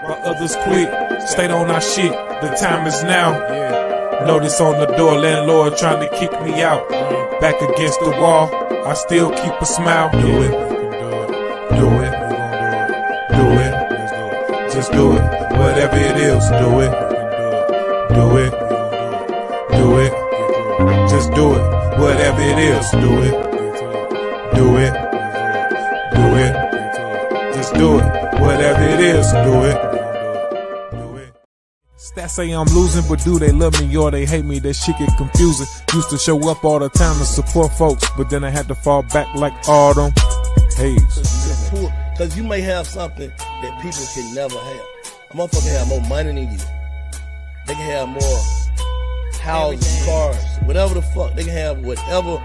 While others quit, stayed on our shit. The time is now. Notice on the door, landlord trying to kick me out. Back against the wall, I still keep a smile. Do it, do it, do it. Just do it, whatever it is. Do it, do it, do it. Just do it, whatever it is. Do it, do it, do it. Just do it, whatever it is. Do it. Stats say I'm losing, but do they love me or they hate me? That shit get confusing. Used to show up all the time to support folks, but then I had to fall back like autumn. Haze. Because you may have something that people can never have. A motherfucker have more money than you. They can have more houses, cars, whatever the fuck. They can have whatever.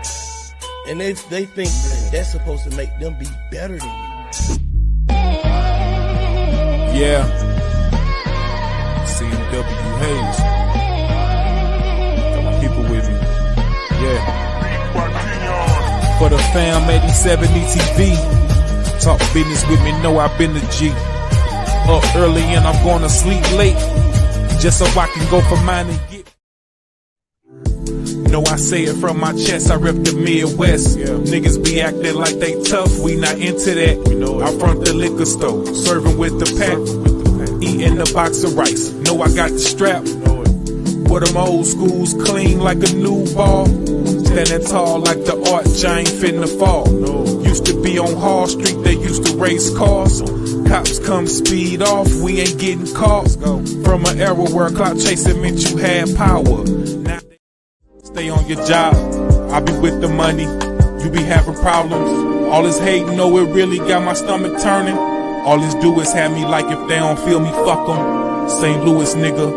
And they think that that's supposed to make them be better than you. Yeah. CW Haze. Got my people with me. Yeah. For the Fothafam87etv. Talk business with me, know I've been the G. Up early and I'm gonna sleep late. Just so I can go for mine and get. No, I say it from my chest, I rep the Midwest. Niggas be acting like they tough, we not into that. I front the liquor store, serving with the pack. Eating a box of rice, know I got the strap. Where them old schools clean like a new ball. Standing tall like the arch, I ain't finna fall. Used to be on Hall Street, they used to race cars. Cops come speed off, we ain't getting caught. From an era where clout chasing meant you had power. Now stay on your job, I be with the money. You be having problems, all this hate, know it really got my stomach turning. All this do is have me like if they don't feel me, fuck them. St. Louis nigga,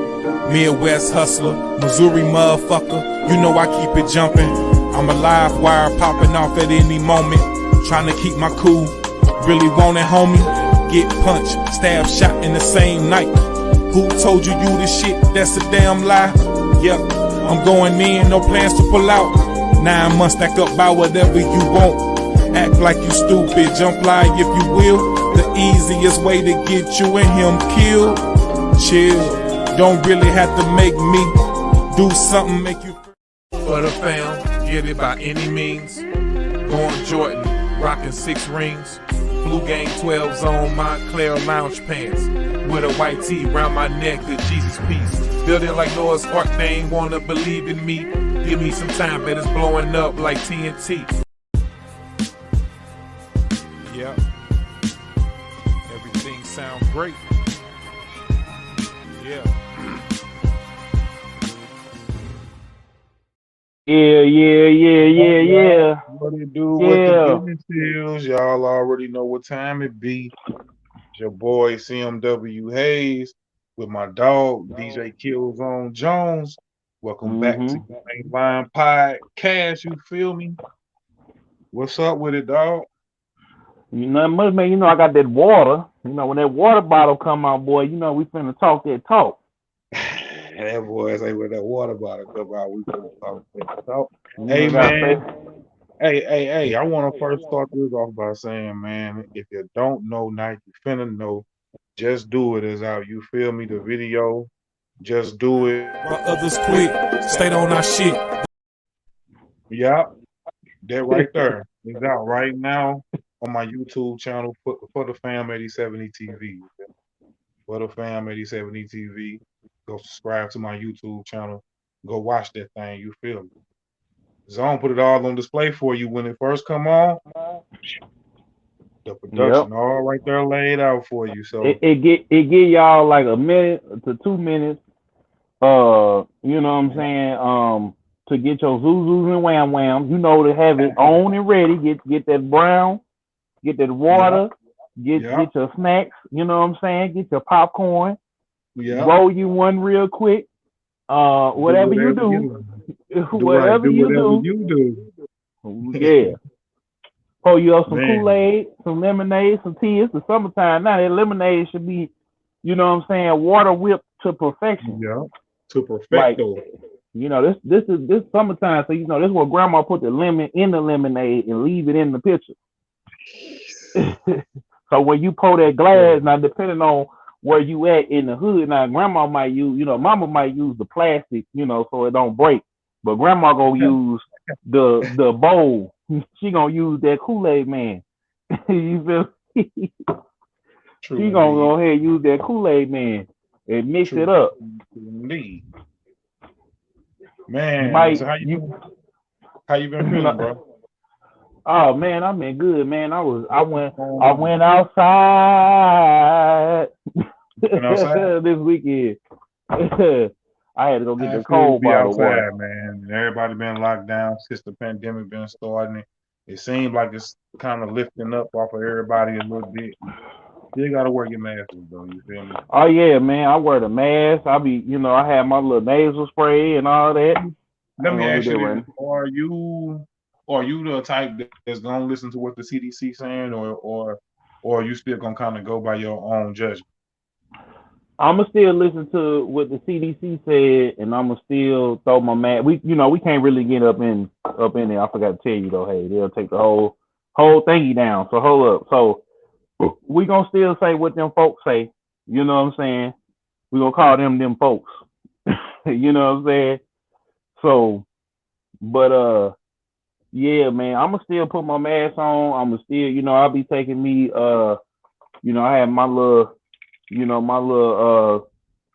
Midwest hustler, Missouri motherfucker, you know I keep it jumping. I'm a live wire popping off at any moment. Trying to keep my cool, really want it homie. Get punched, stab, shot in the same night. Who told you this shit, that's a damn lie. Yep, I'm going in, no plans to pull out. 9 months stack up by whatever you want. Act like you stupid, jump lie if you will. The easiest way to get you and him killed. Chill, don't really have to make me do something make you. For the fam, get it by any means. Going Jordan, rocking 6 rings. Blue Gang 12s on my Montclair lounge pants. With a white tee round my neck, the Jesus piece. Building like Noah's Ark, they ain't wanna believe in me. Give me some time, but it's blowing up like TNT. Yeah. Everything sounds great. Yeah. Yeah. What it do with the business is, y'all already know what time it be. It's your boy CMW Haze with my dog DJ Killzone Jones. Welcome back to Mainline Podcast. You feel me? What's up with it, dog? You know, man, you know I got that water. You know, when that water bottle come out, boy, you know we finna talk that talk. That boy say when that water bottle come out, we finna talk that talk. Hey, man. Hey, I want to first start this off by saying, man, if you don't know now, you finna know. Just do it is out. You feel me? The video, just do it. While others quit, stayed on our shit. Yeah, that right there. It's out right now on my YouTube channel for the Fothafam87etv. For the Fothafam87etv. Go subscribe to my YouTube channel. Go watch that thing. You feel me? Zone put it all on display for you when it first come on. The production all right there laid out for you. So it get y'all like a minute to 2 minutes. You know what I'm saying? To get your zoozos and wham whams, you know, to have it on and ready. Get that brown, get that water, get your snacks. You know what I'm saying? Get your popcorn. Roll you one real quick. Whatever you do. Whatever you do. Yeah. Pour you up some Kool-Aid, some lemonade, some tea. It's the summertime now. That lemonade should be, you know what I'm saying, water whipped to perfection. Yeah, to perfecto. Like, you know, this summertime, so you know this is where grandma put the lemon in the lemonade and leave it in the pitcher. So when you pour that glass, now depending on where you at in the hood. Now, grandma might use, mama might use the plastic, so it don't break. But grandma gonna use the bowl. She gonna use that Kool-Aid Man. You feel? True She gonna indeed. go ahead and use that Kool-Aid Man and mix it True up. indeed. You Man, might so you. how you been feeling, bro? Oh man, I've been good, man. I What's going went on? outside You been outside? this weekend. I had to go get I the feel to cold be bottle of water. outside, man. Everybody been locked down since the pandemic been starting. It seems like it's kind of lifting up off of everybody a little bit. Still gotta wear your mask though. You feel me? Oh yeah, man. I wear the mask. I have my little nasal spray and all that. I Let ain't me gonna ask do that you right this: Are you the type that's gonna listen to what the CDC saying, or are you still gonna kind of go by your own judgment? I'ma still listen to what the CDC said, and I'ma still throw my mask. We can't really get up in there. I forgot to tell you though. Hey, they'll take the whole thingy down. So hold up. So we gonna still say what them folks say. You know what I'm saying? We gonna call them folks. You know what I'm saying? So, but yeah, man, I'ma still put my mask on. I'ma still, I'll be taking me I have my little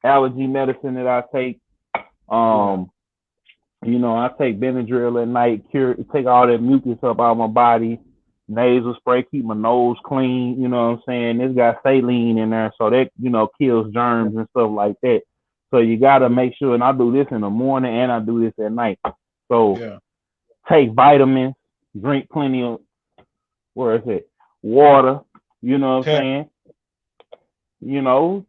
allergy medicine that I take. Yeah. I take Benadryl at night, take all that mucus up out of my body. Nasal spray, keep my nose clean. You know what I'm saying? This got saline in there, so that kills germs and stuff like that. So you gotta make sure, and I do this in the morning and I do this at night. So Yeah. take vitamins, drink plenty of where is it? Water. You know what I'm Yeah. saying?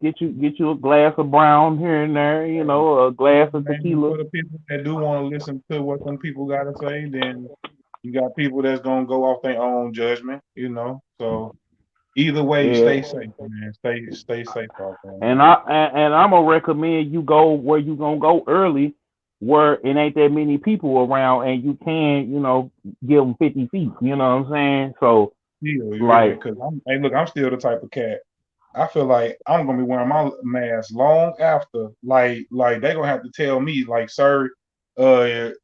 Get you a glass of brown here and there, a glass of And tequila. for the people that do want to listen to what some people got to say, then you got people that's gonna go off their own judgment. So either way, Yeah. stay safe, man. Stay safe out there, And man. I'm gonna recommend you go where you gonna go early, where it ain't that many people around, and you can, give them 50 feet. You know what I'm saying? So Still, you hear me? like, Because hey, look, I'm still the type of cat. I feel like I'm gonna be wearing my mask long after. Like they gonna have to tell me, like, sir,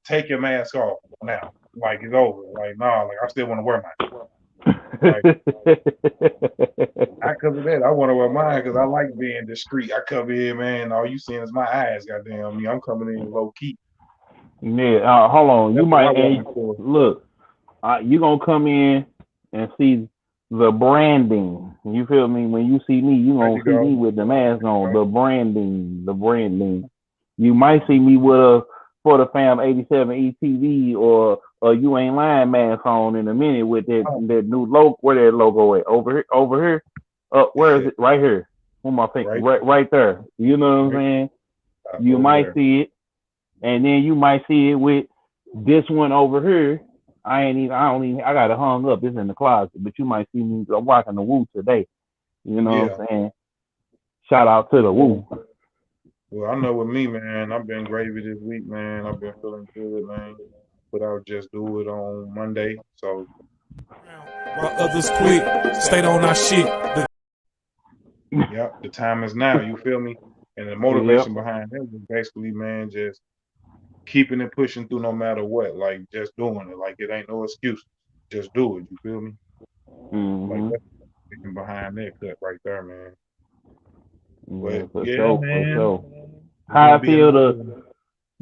take your mask off now. Like it's over. Like nah, like I still want to wear mine. Like I cover that. I want to wear mine because I like being discreet. I come in, man. All you seeing is my eyes. Goddamn me, I'm coming in low key. yeah, hold on. You That's what I might want for. look. You gonna come in and see the branding. You feel me? When you see me, you There gonna you see go. me with the mask There you on. go. The branding. The branding. You might see me with a Fothafam87etv or a You Ain't Lying mask on in a minute with Oh, that new logo. Where that logo at? Over here. Over here. Where is it? Right here. Where my finger? right, Right there. You know what I'm right saying? You over might there. see it, and then you might see it with this one over here. I got it hung up. It's in the closet, but you might see me. I'm rocking the Woo today. You know Yeah. what I'm saying? Shout out to the Well, Woo. I know with me, man. I've been gravy this week, man. I've been feeling good, man. But I'll just do it on Monday. So While others quit, stayed on our shit. yeah, the time is now. You feel me? And the Yep. motivation behind that was basically, man, just keeping it pushing through no matter what. Like just doing it. Like it ain't no excuse. Just do it. You feel me? Like Mhm. that's the thinking behind that cut right there, man. Yeah, But for yeah, sure, for man, sure. it's gonna How I be feel another to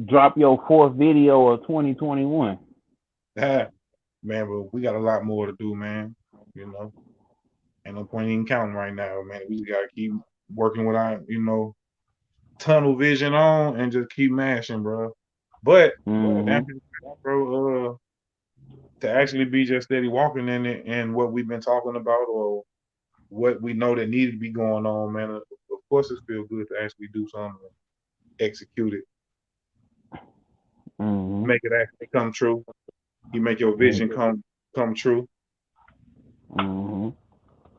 drop your fourth video of 2021. man. But we got a lot more to do, man. You know, ain't no point in counting right now, man. We just gotta keep working with our, tunnel vision on and just keep mashing, bro. But Mhm. damn, bro, to actually be just steady walking in it and what we've been talking about or what we know that needed to be going on, man. Of course, it feels good to actually do something, execute it, Mhm. make it actually come true. You make your vision come true. Mhm.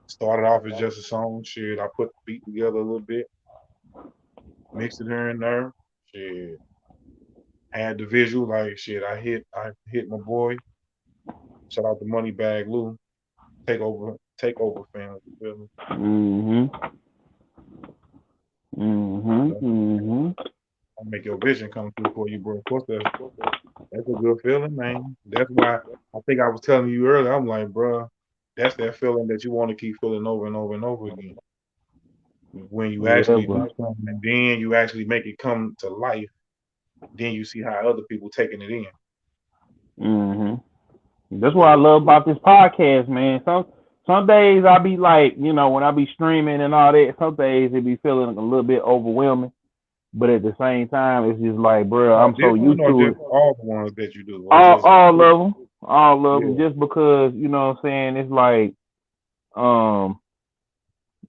Started off as just a song. Shit, I put the beat together a little bit, mixed it here and there. Shit, had the visual. Like shit, I hit my boy. Shout out to Moneybag Lou. Take over, fam. You feel me? Mhm. Make your vision come through for you, bro. Of course, that's a good feeling, man. That's why I think I was telling you earlier. I'm like, bro, that's that feeling that you want to keep feeling over and over and over again. When you actually do something and then you actually make it come to life, then you see how other people taking it in. That's what I love about this podcast, man. Some days I be like, you know, when I be streaming and all that, some days it be feeling a little bit overwhelming. But at the same time, it's just like, bro, I'm so used to it. All the ones that you do. All of them. Just because, you know what I'm saying, it's like,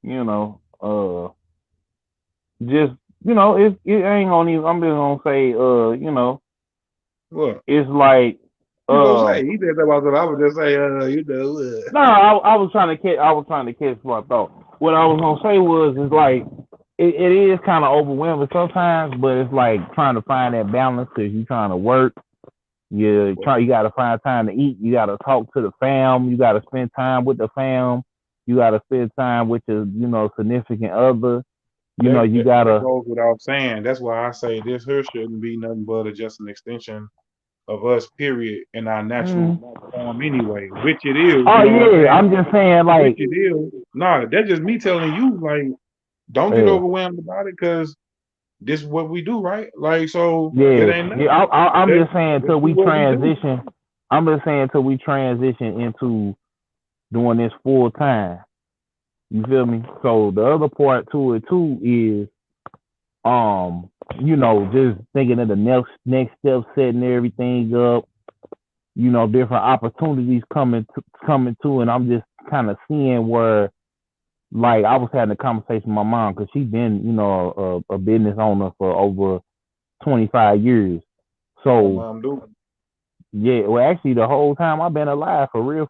you know, just, you know, it ain't gonna even, I'm just gonna say, you know, what? It's like, you gonna say? He said that about I would just say, you know. No, I was trying to catch what I thought. What I was gonna say was, it's like, it is kind of overwhelming sometimes, but it's like trying to find that balance because you're trying to work. You got to find time to eat. You got to talk to the fam. You got to spend time with the fam. You got to spend time with your, you know, significant other. You know, you got to. That goes without saying. That's why I say this here shouldn't be nothing but just an extension of us, period, in our natural form anyway, which it is. Oh, yeah, I'm just saying, like. Which it is. No, that's just me telling you, like, don't get overwhelmed about it because this is what we do, right? Like, so it ain't nothing. I'm just saying until we transition. I'm just saying until we transition into doing this full time. You feel me? So the other part to it too is, you know, just thinking of the next step, setting everything up. You know, different opportunities coming to, and I'm just kind of seeing where. Like, I was having a conversation with my mom because she's been, you know, a business owner for over 25 years. So, yeah, well, actually, the whole time I've been alive, for real.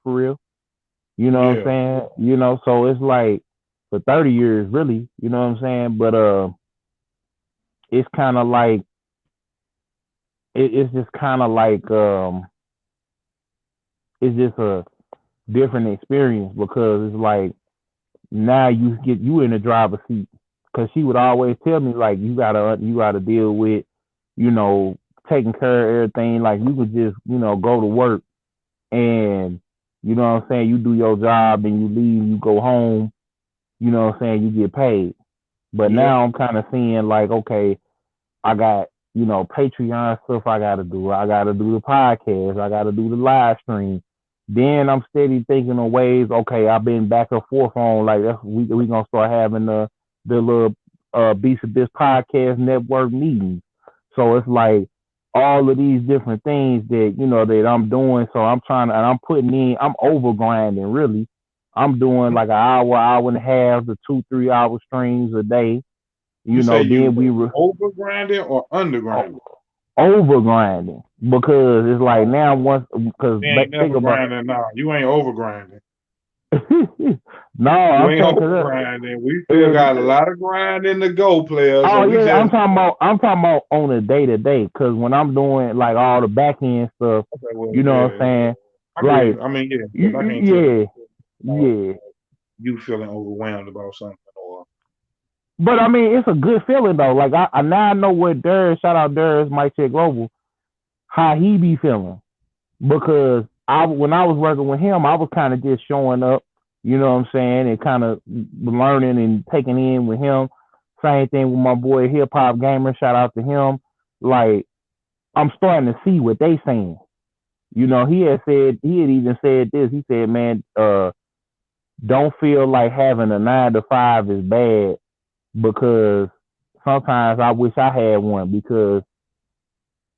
You know what I'm saying? You know, so it's like for 30 years, really. You know what I'm saying? But it's kind of like it's just kind of like it's just a different experience because it's like. Now you in the driver's seat because she would always tell me like you gotta deal with, you know, taking care of everything. Like you could just, you know, go to work and, you know what I'm saying, you do your job and you leave, you go home, you know what I'm saying, you get paid. But now I'm kind of seeing like, okay, I got, you know, Patreon stuff I gotta do. I gotta do the podcast. I gotta do the live stream. Then I'm steady thinking of ways. Okay, I've been back and forth on like we gonna start having the little Beast of This podcast network meetings. So it's like all of these different things that, you know, that I'm doing. So I'm trying to, and I'm putting in. I'm over grinding really. I'm doing like an hour and a half to 2-3 hour streams a day. You know, then we were over grinding or under grinding. Over grinding because it's like now once because think about grinding now. You ain't over grinding. No, you ain't over grinding. We still got a lot of grinding to go, players. Oh yeah, I'm talking about on a day to day because when I'm doing like all the back end stuff, you know what I'm saying? Like, I mean, you feeling overwhelmed about something or. But I mean, it's a good feeling though. Like I now I know what Durs, shout out Durs, Mike Check Global, how he be feeling. Because when I was working with him, I was kind of just showing up, you know what I'm saying, and kind of learning and taking in with him. Same thing with my boy Hip Hop Gamer, shout out to him. Like, I'm starting to see what they saying. You know, he had even said this. He said, man, don't feel like having a 9 to 5 is bad. Because sometimes I wish I had one because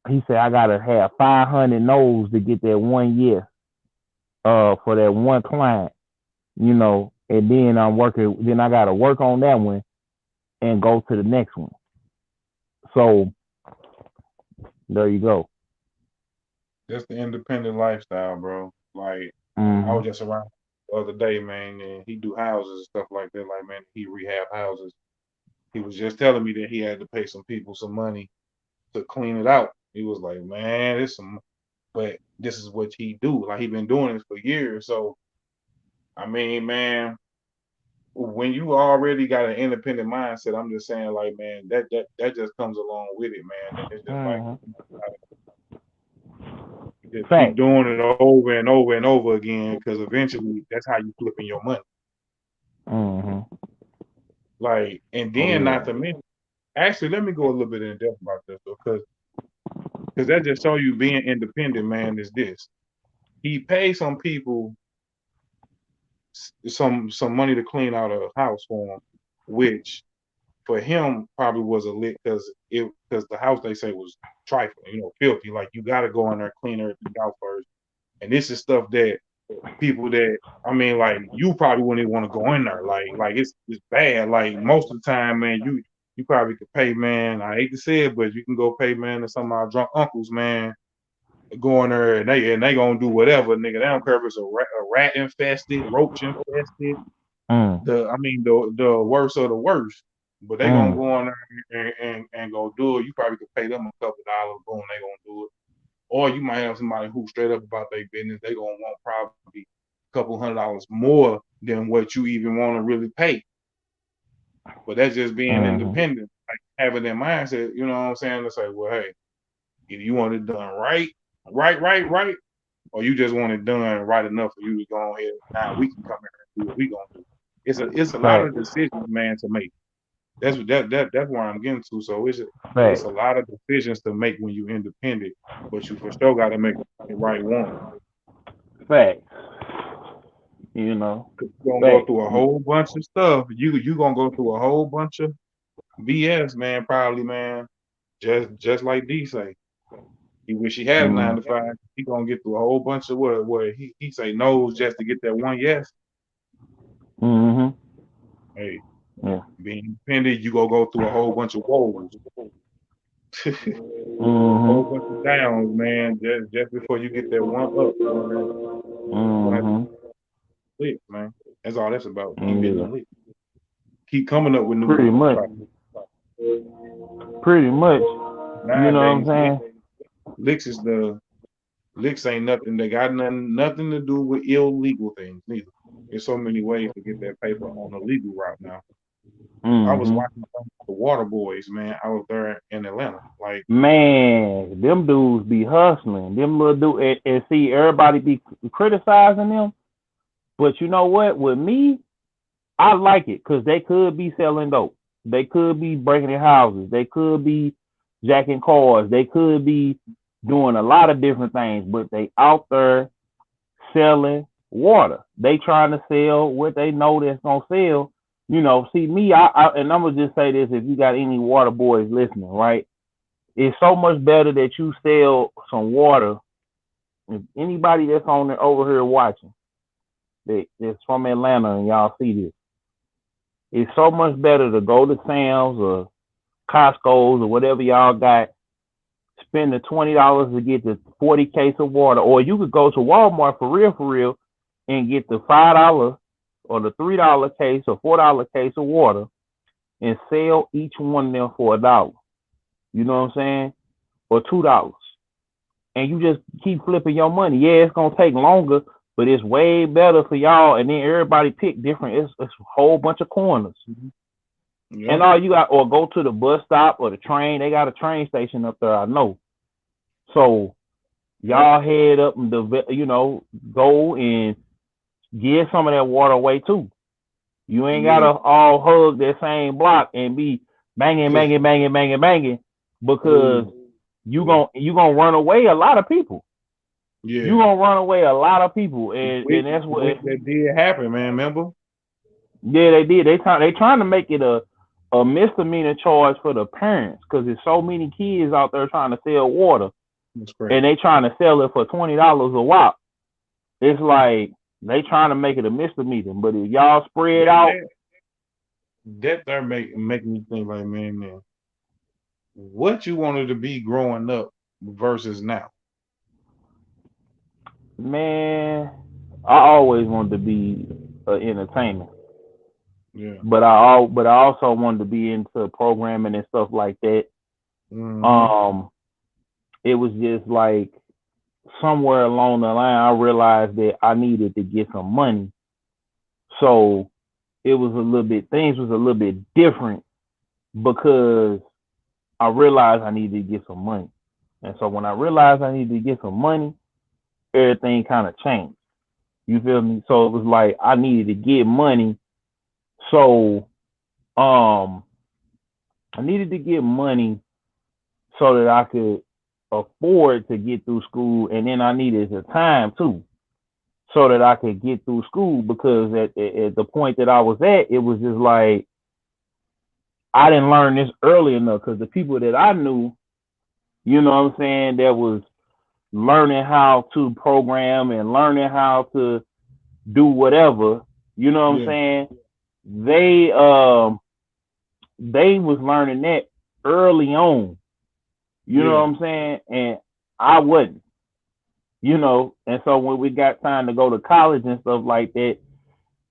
he said I gotta have 500 no's to get that one yes for that one client, you know, and then then I gotta work on that one and go to the next one. So there you go. That's the independent lifestyle, bro. Like I was just around the other day, man, and he do houses and stuff like that. Like, man, he rehab houses. He was just telling me that he had to pay some people some money to clean it out. He was like, man, but this is what he do. Like, he been doing this for years. So, I mean, man, when you already got an independent mindset, I'm just saying, like, man, that just comes along with it, man. And it's just like you just keep Fact. doing it over and over and over again, because eventually that's how you flipping your money. Like, and then not to mention, actually, let me go a little bit in depth about this, because that just show you being independent, man. Is this? He paid some people some money to clean out a house for him, which for him probably was a lick, because the house, they say, was trifling, filthy. Like, you got to go in there, clean everything out first. And this is stuff that people that, I mean, like, you probably wouldn't even want to go in there. Like it's bad. Like, most of the time, man, you probably could pay, man. I hate to say it, but you can go pay, man, to some of our drunk uncles, man. Go in there and they gonna do whatever, nigga. They don't care if it's a rat infested, roach infested. The worst of the worst. But they gonna go in there and go do it. You probably could pay them a couple dollars, boom, they gonna do it. Or you might have somebody who's straight up about their business. They gonna want probably a couple $100 more than what you even want to really pay. But that's just being independent, like having that mindset. You know what I'm saying? To say, well, hey, either you want it done right, or you just want it done right enough for you to go ahead. Now we can come here and do what we gonna do. It's a lot of decisions, man, to make. That's where I'm getting to. So it's a lot of decisions to make when you're independent, but you for sure got to make the right one. Fact. You're gonna go through a whole bunch of stuff. You gonna go through a whole bunch of BS, man. Probably, man. Just like D say. He wish he had a 9 to 5. He gonna get through a whole bunch of what he say no's just to get that one yes. Hey, being independent, you gonna go through a whole bunch of woes. A whole bunch of downs, man. Just before you get that one up. Lit, man. That's all that's about. Keep getting the lit. Keep coming up with new. Pretty much. Nowadays, you know what I'm saying? Licks ain't nothing. They got nothing to do with illegal things neither. There's so many ways to get that paper on the legal route now. I was watching the Water Boys, man, out there in Atlanta. Like, man, them dudes be hustling. Them little dudes, and see, everybody be criticizing them. But you know what? With me, I like it because they could be selling dope. They could be breaking in houses. They could be jacking cars. They could be doing a lot of different things, but they out there selling water. They trying to sell what they know that's gonna sell. See me, I and I'm gonna just say this: if you got any water boys listening, right? It's so much better that you sell some water. If anybody that's on there over here watching, that's from Atlanta and y'all see this, it's so much better to go to Sam's or Costco's or whatever y'all got, spend the $20 to get the 40 case of water, or you could go to Walmart for real, and get the $5 or the $3 case or $4 case of water and sell each one of them for $1. You know what I'm saying? Or $2. And you just keep flipping your money. Yeah, it's gonna take longer, but it's way better for y'all. And then everybody pick different. It's a whole bunch of corners. Yep. And all you got, or go to the bus stop or the train. They got a train station up there, I know. So y'all head up and go and give some of that water away too. You ain't gotta all hug that same block and be banging, because you gonna run away a lot of people. Yeah, you gonna run away a lot of people, and that's what that did happen, man. Remember? Yeah, they did. They trying to make it a misdemeanor charge for the parents because there's so many kids out there trying to sell water, and they trying to sell it for $20 a wop. It's like they trying to make it a misdemeanor, but if y'all spread out, that there make me think like, man, what you wanted to be growing up versus now. Man, I always wanted to be an entertainer. Yeah. But I also wanted to be into programming and stuff like that. Mm-hmm. It was just like somewhere along the line, I realized that I needed to get some money. So it was a little bit, things was a little bit different because I realized I needed to get some money. And so when I realized I needed to get some money, everything kind of changed. You feel me? So it was like I needed to get money. So I needed to get money so that I could afford to get through school, and then I needed the time too, so that I could get through school, because at the point that I was at, it was just like I didn't learn this early enough, because the people that I knew, you know what I'm saying, that was learning how to program and learning how to do whatever, you know what I'm saying, they was learning that early on, you know what I'm saying, and I wasn't, you know. And so when we got time to go to college and stuff like that,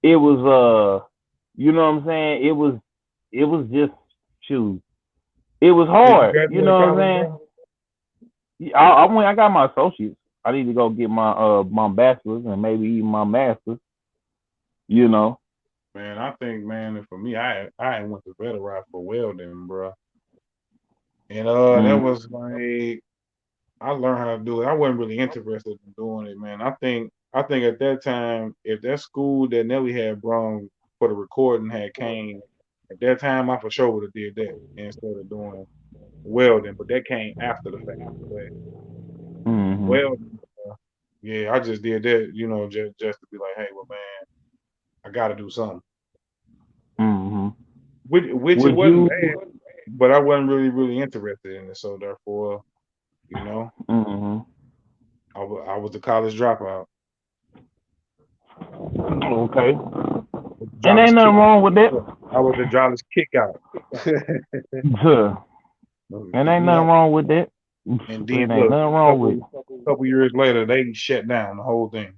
it was you know what I'm saying, it was just, shoot, it was hard, you know what I'm saying. I got my associates. I need to go get my my bachelor's and maybe even my master's, you know. Man, I think, man, for me, I went to Better Rock for welding, bro. And that was like, I learned how to do it. I wasn't really interested in doing it, man. I think at that time, if that school that Nelly had brought for the recording had came at that time, I for sure would have did that instead of doing welding. But that came after the fact. But welding, yeah, I just did that, you know, just to be like, hey, well, man, I got to do something. Which it wasn't bad, but I wasn't really interested in it. So therefore, you know, I was the college dropout. Okay. And ain't nothing wrong with that. I was the driver's kick out. And ain't nothing wrong with that. And then ain't nothing wrong with it. A couple years later, they shut down the whole thing.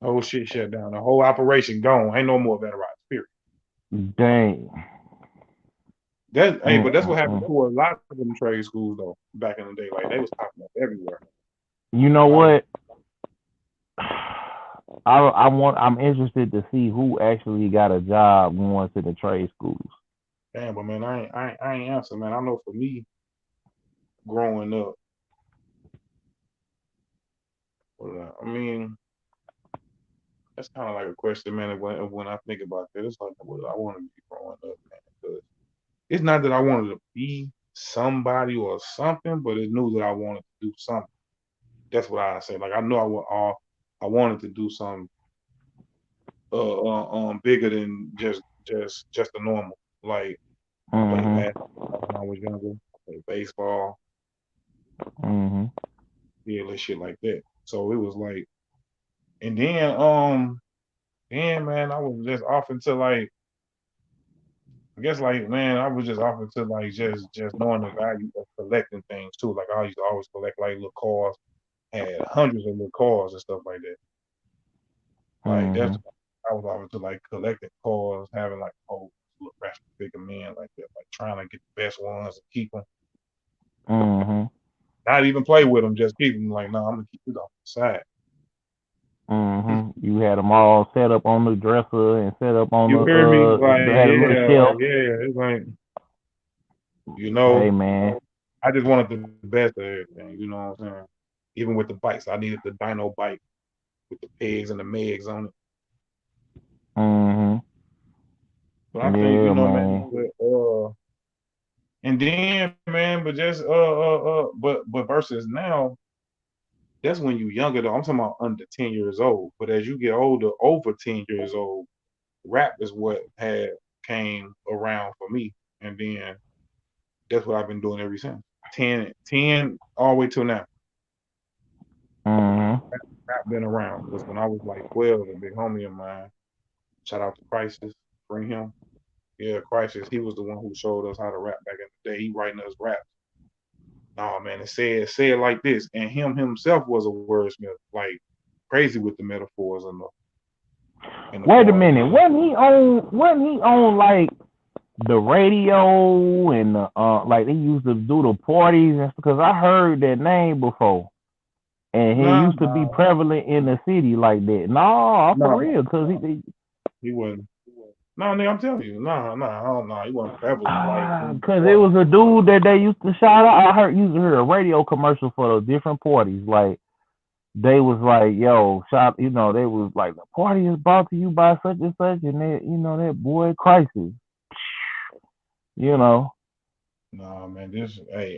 The whole shit shut down. The whole operation gone. Ain't no more Better Rock, period. Dang. But that's what happened to a lot of them trade schools though, back in the day. Like they was popping up everywhere. You know what? I'm interested to see who actually got a job going to the trade schools. Damn, but man, I ain't answer, man. I know for me, growing up, I mean, that's kind of like a question, man. When I think about that, it's like, what I want to be growing up, man. Because it's not that I wanted to be somebody or something, but it knew that I wanted to do something. That's what I say. Like I know I wanted to do something bigger than just the normal. Like I played basketball when I was younger, played baseball, yeah, little shit like that. So it was like, and then man, I was just off into like, I guess like, man, I was just off into like just knowing the value of collecting things too. Like I used to always collect like little cars, had hundreds of little cars and stuff like that. Like that's, I was always to like collecting cars, having like whole little Ratchet figure men like that, like trying to get the best ones and keep them. Not even play with them, just keep them. Like, no, I'm gonna keep it off the side. You had them all set up on the dresser and set up on you the hear me? Like, yeah, it's like, you know, hey man, I just wanted the best of everything. You know what I'm saying? Even with the bikes, I needed the dyno bike with the pegs and the megs on it. But I think, you know, man, and then, man, but just but versus now, that's when you younger though. I'm talking about under 10 years old. But as you get older, over 10 years old, rap is what had came around for me. And then that's what I've been doing ever since. 10 all the way till now. Rap been around. Because when I was like 12, a big homie of mine, shout out to Crisis, bring him. Yeah, Crisis, he was the one who showed us how to rap back in the day. He writing us raps. Oh man, it said like this, and him himself was a wordsmith, like crazy with the metaphors and the wait a minute, wasn't he on like the radio and like they used to do the parties and because I heard that name before, and he used to be prevalent in the city like that. No, for real, because he wasn't. No, nigga, I'm telling you, no, he wasn't ever like. Cause it was a dude that they used to shout out. I used to hear a radio commercial for the different parties. Like they was like, "Yo, shop," they was like, "The party is brought to you by such and such," and that boy Crisis. Nah, man,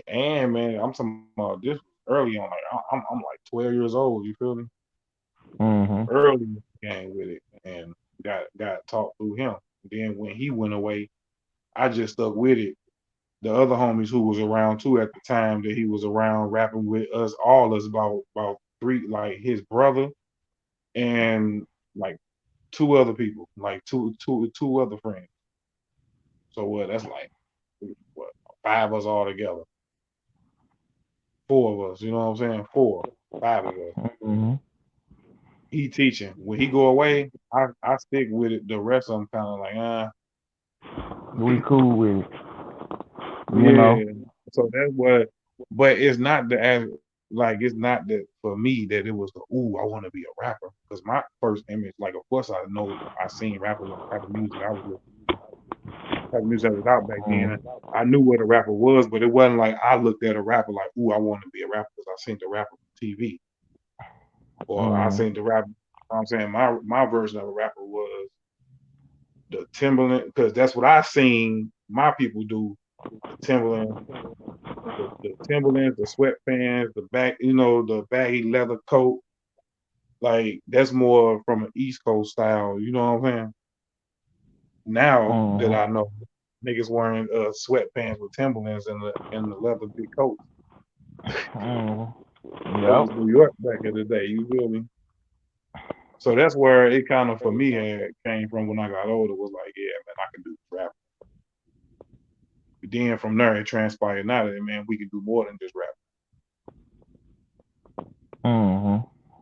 and man, I'm talking about this early on. Like I'm like 12 years old. You feel me? Mm-hmm. Early game with it, and got taught through him. Then when he went away, I just stuck with it. The other homies who was around too at the time that he was around rapping with us, all us about three, like his brother and like two other people, like two other friends. So what? That's like what, 5 of us all together. 4 of us, you know what I'm saying? 4, 5 of us. Mm-hmm. He teaching. When he go away, I stick with it. The rest of them kind of like, We cool with it. Yeah. So that's what, but it's not it's not that for me that it was I want to be a rapper. Because my first image, like of course I seen rappers and type of music I was listening to, type of music that was out back then. I knew what a rapper was, but it wasn't like I looked at a rapper like, I want to be a rapper because I seen the rapper on TV. Or I seen the rapper, you know what I'm saying? My version of a rapper was the Timberland, because that's what I seen my people do. The Timberland, the Timberlands, the sweatpants, the baggy leather coat. Like that's more from an East Coast style, you know what I'm saying? Now that I know, niggas wearing sweatpants with Timberlands and the leather big coats. That was New York back in the day, you feel me? So that's where it kind of for me came from when I got older. Was like, yeah, man, I can do rap. But then from there, it transpired now that man, we can do more than just rap.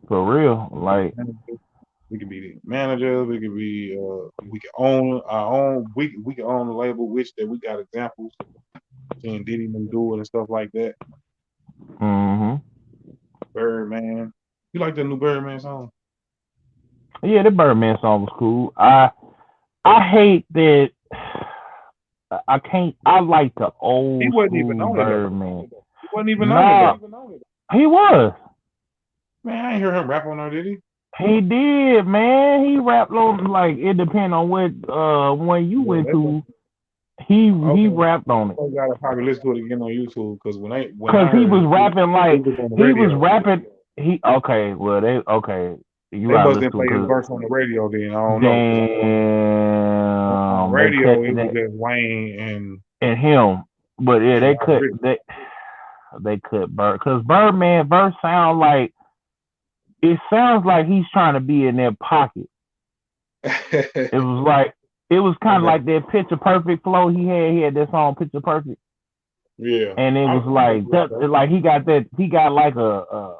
For real, like we can be managers. We can be. We can own our own. We can own the label, which that we got examples. Seeing Diddy them do it and stuff like that. Birdman. You like the new Birdman song? Yeah, the Birdman song was cool. I hate that. I can't. I like the old he wasn't even on Birdman. He wasn't even on it. He was. Man, I ain't hear him rap on there, did he? He did, man. He rapped on, like, it depends on what one you went to. He rapped on it. I gotta probably listen to it again on YouTube because because he was rapping like he was rapping. You must play his verse on the radio then. I don't know. On the radio, it was just Wayne and him. But yeah, they cut Bird because Birdman verse sounds like he's trying to be in their pocket. It was kind of like that Picture Perfect flow he had. He had that song Picture Perfect. Yeah. And it was like he got like a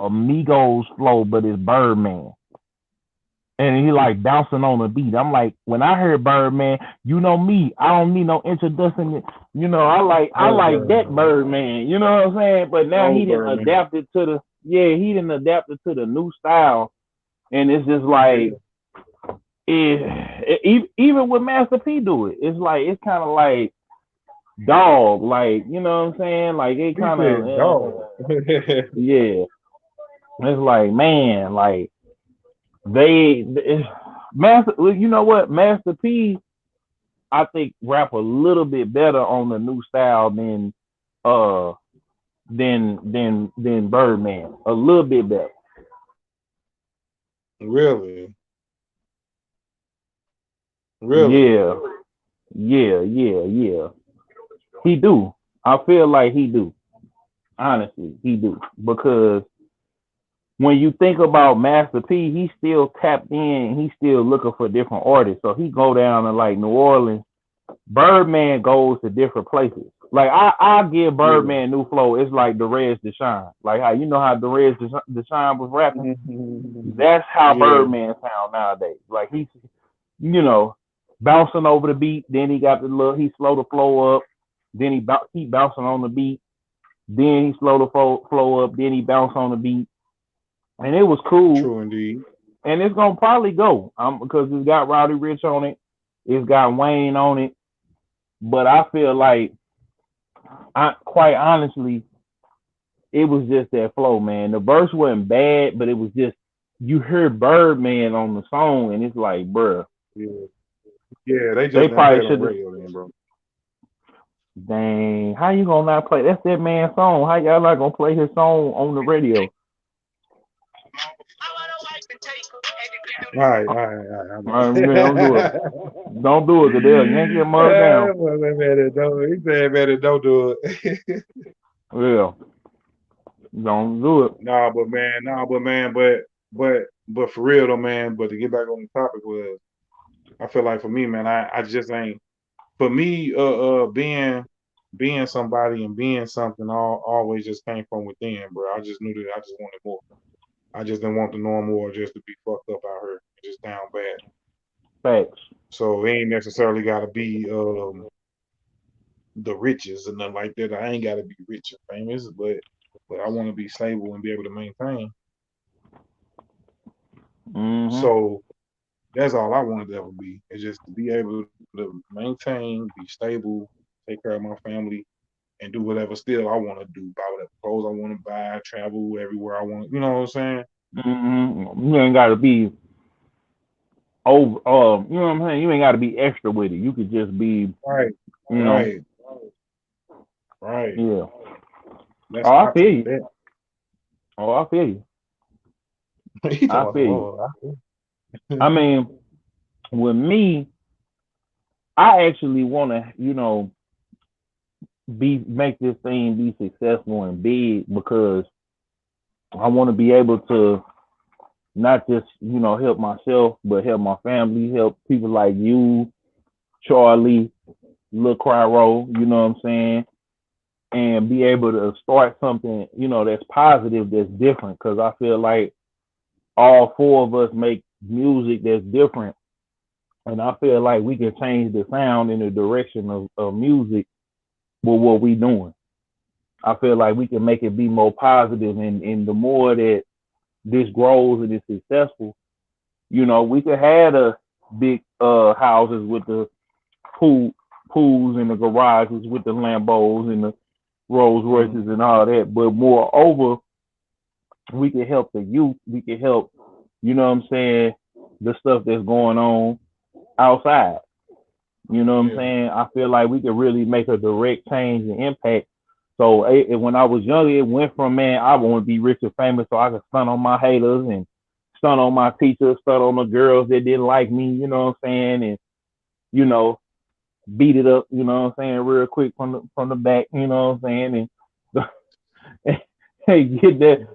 Migos flow, but it's Birdman. And he like bouncing on the beat. I'm like, when I heard Birdman, you know me, I don't need no introduction. You know, I like that Birdman. You know what I'm saying? But now he didn't adapt it to the new style. And it's just like even with Master P do it. It's kind of like dog, like, you know what I'm saying? Like it kind of dog. Yeah. It's like, man, like Master, you know what? Master P, I think rap a little bit better on the new style than Birdman. A little bit better. Really? Yeah. He do. I feel like he do. Honestly, he do. Because when you think about Master P, he still tapped in. He's still looking for different artists. So he go down to like New Orleans. Birdman goes to different places. Like I give Birdman new flow. It's like Derez Deshawn. Like how you know how Derez Deshawn was rapping. That's how Birdman sound nowadays. Like he's, bouncing over the beat. Then he got he slow the flow up. Then he keep bouncing on the beat. Then he slow the flow up. Then he bounce on the beat. And it was cool. True indeed. and it's gonna probably go. Because it's got Rowdy Rich on it, it's got Wayne on it, but I feel like, quite honestly, it was just that flow, man. The verse wasn't bad, but it was just you hear Birdman on the song, and it's like, bruh. Yeah, they just They didn't probably play it on should. radio then, bro. Dang, how you gonna not play? That's that man's song. How y'all not gonna play his song on the radio? All right. Don't do it. Don't do it, cause they'll yank your mug down. He said, man, don't do it. Yeah, don't do it. Nah, but man, but for real though, man. But to get back on the topic was, I feel like for me, man, I just ain't. For me, being somebody and being something always just came from within, bro. I just knew that I just wanted more. I just didn't want the normal or just to be fucked up out here, just down bad. Facts. So it ain't necessarily got to be the riches and nothing like that. I ain't got to be rich and famous, but I want to be stable and be able to maintain. Mm-hmm. So that's all I wanted to ever be, is just to be able to maintain, be stable, take care of my family, and do whatever still I want to do, buy whatever clothes I want to buy, travel everywhere I want. You know what I'm saying? Mm-hmm. You ain't got to be over. You know what I'm saying? You ain't got to be extra with it. You could just be right. You know. Right. Yeah. That's I feel you. I feel you. I feel you. I mean, with me, I actually want to, make this thing be successful and big, because I want to be able to not just, help myself, but help my family, help people like you, Charlie, Lil Cryro, you know what I'm saying? And be able to start something, that's positive, that's different. Because I feel like all four of us make music that's different. And I feel like we can change the sound in the direction of music with what we doing. I feel like we can make it be more positive, and the more that this grows and is successful, we could have the big houses with the pools and the garages with the Lambos and the Rolls Royces and all that. But moreover, we can help the youth. We can help, the stuff that's going on outside. You know what I'm saying? I feel like we could really make a direct change and impact. So when I was younger, it went from, man, I want to be rich and famous so I could stunt on my haters and stunt on my teachers, stunt on the girls that didn't like me, you know what I'm saying? And, beat it up, you know what I'm saying, real quick from the back, you know what I'm saying? And get that,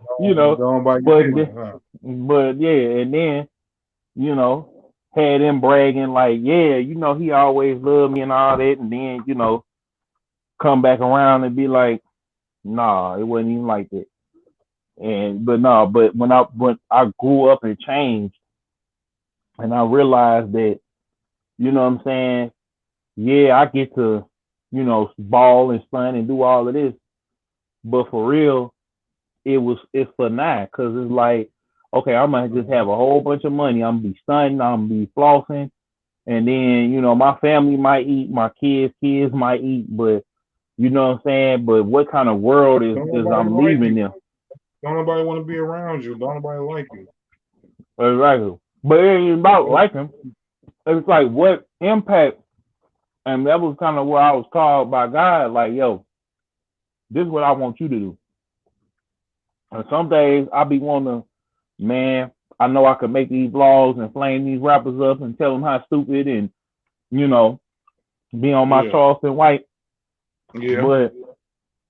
but yeah, and then, had him bragging like, yeah, he always loved me and all that, and then, come back around and be like, nah, it wasn't even like that. But when I grew up and changed, and I realized that, you know what I'm saying, yeah, I get to, ball and stunt and do all of this, but for real, it's for now, because it's like, okay, I'm gonna just have a whole bunch of money. I'm gonna be stunting, I'm gonna be flossing, and then, my family might eat, my kids might eat, but you know what I'm saying? But what kind of world is I'm leaving them? Don't nobody want to be around you. Don't nobody like you. Exactly. But it ain't about liking. It's like, what impact? And that was kind of where I was called by God, like, yo, this is what I want you to do. And some days I be wanting to, man, I know I could make these vlogs and flame these rappers up and tell them how stupid and, be on my Charleston White. Yeah.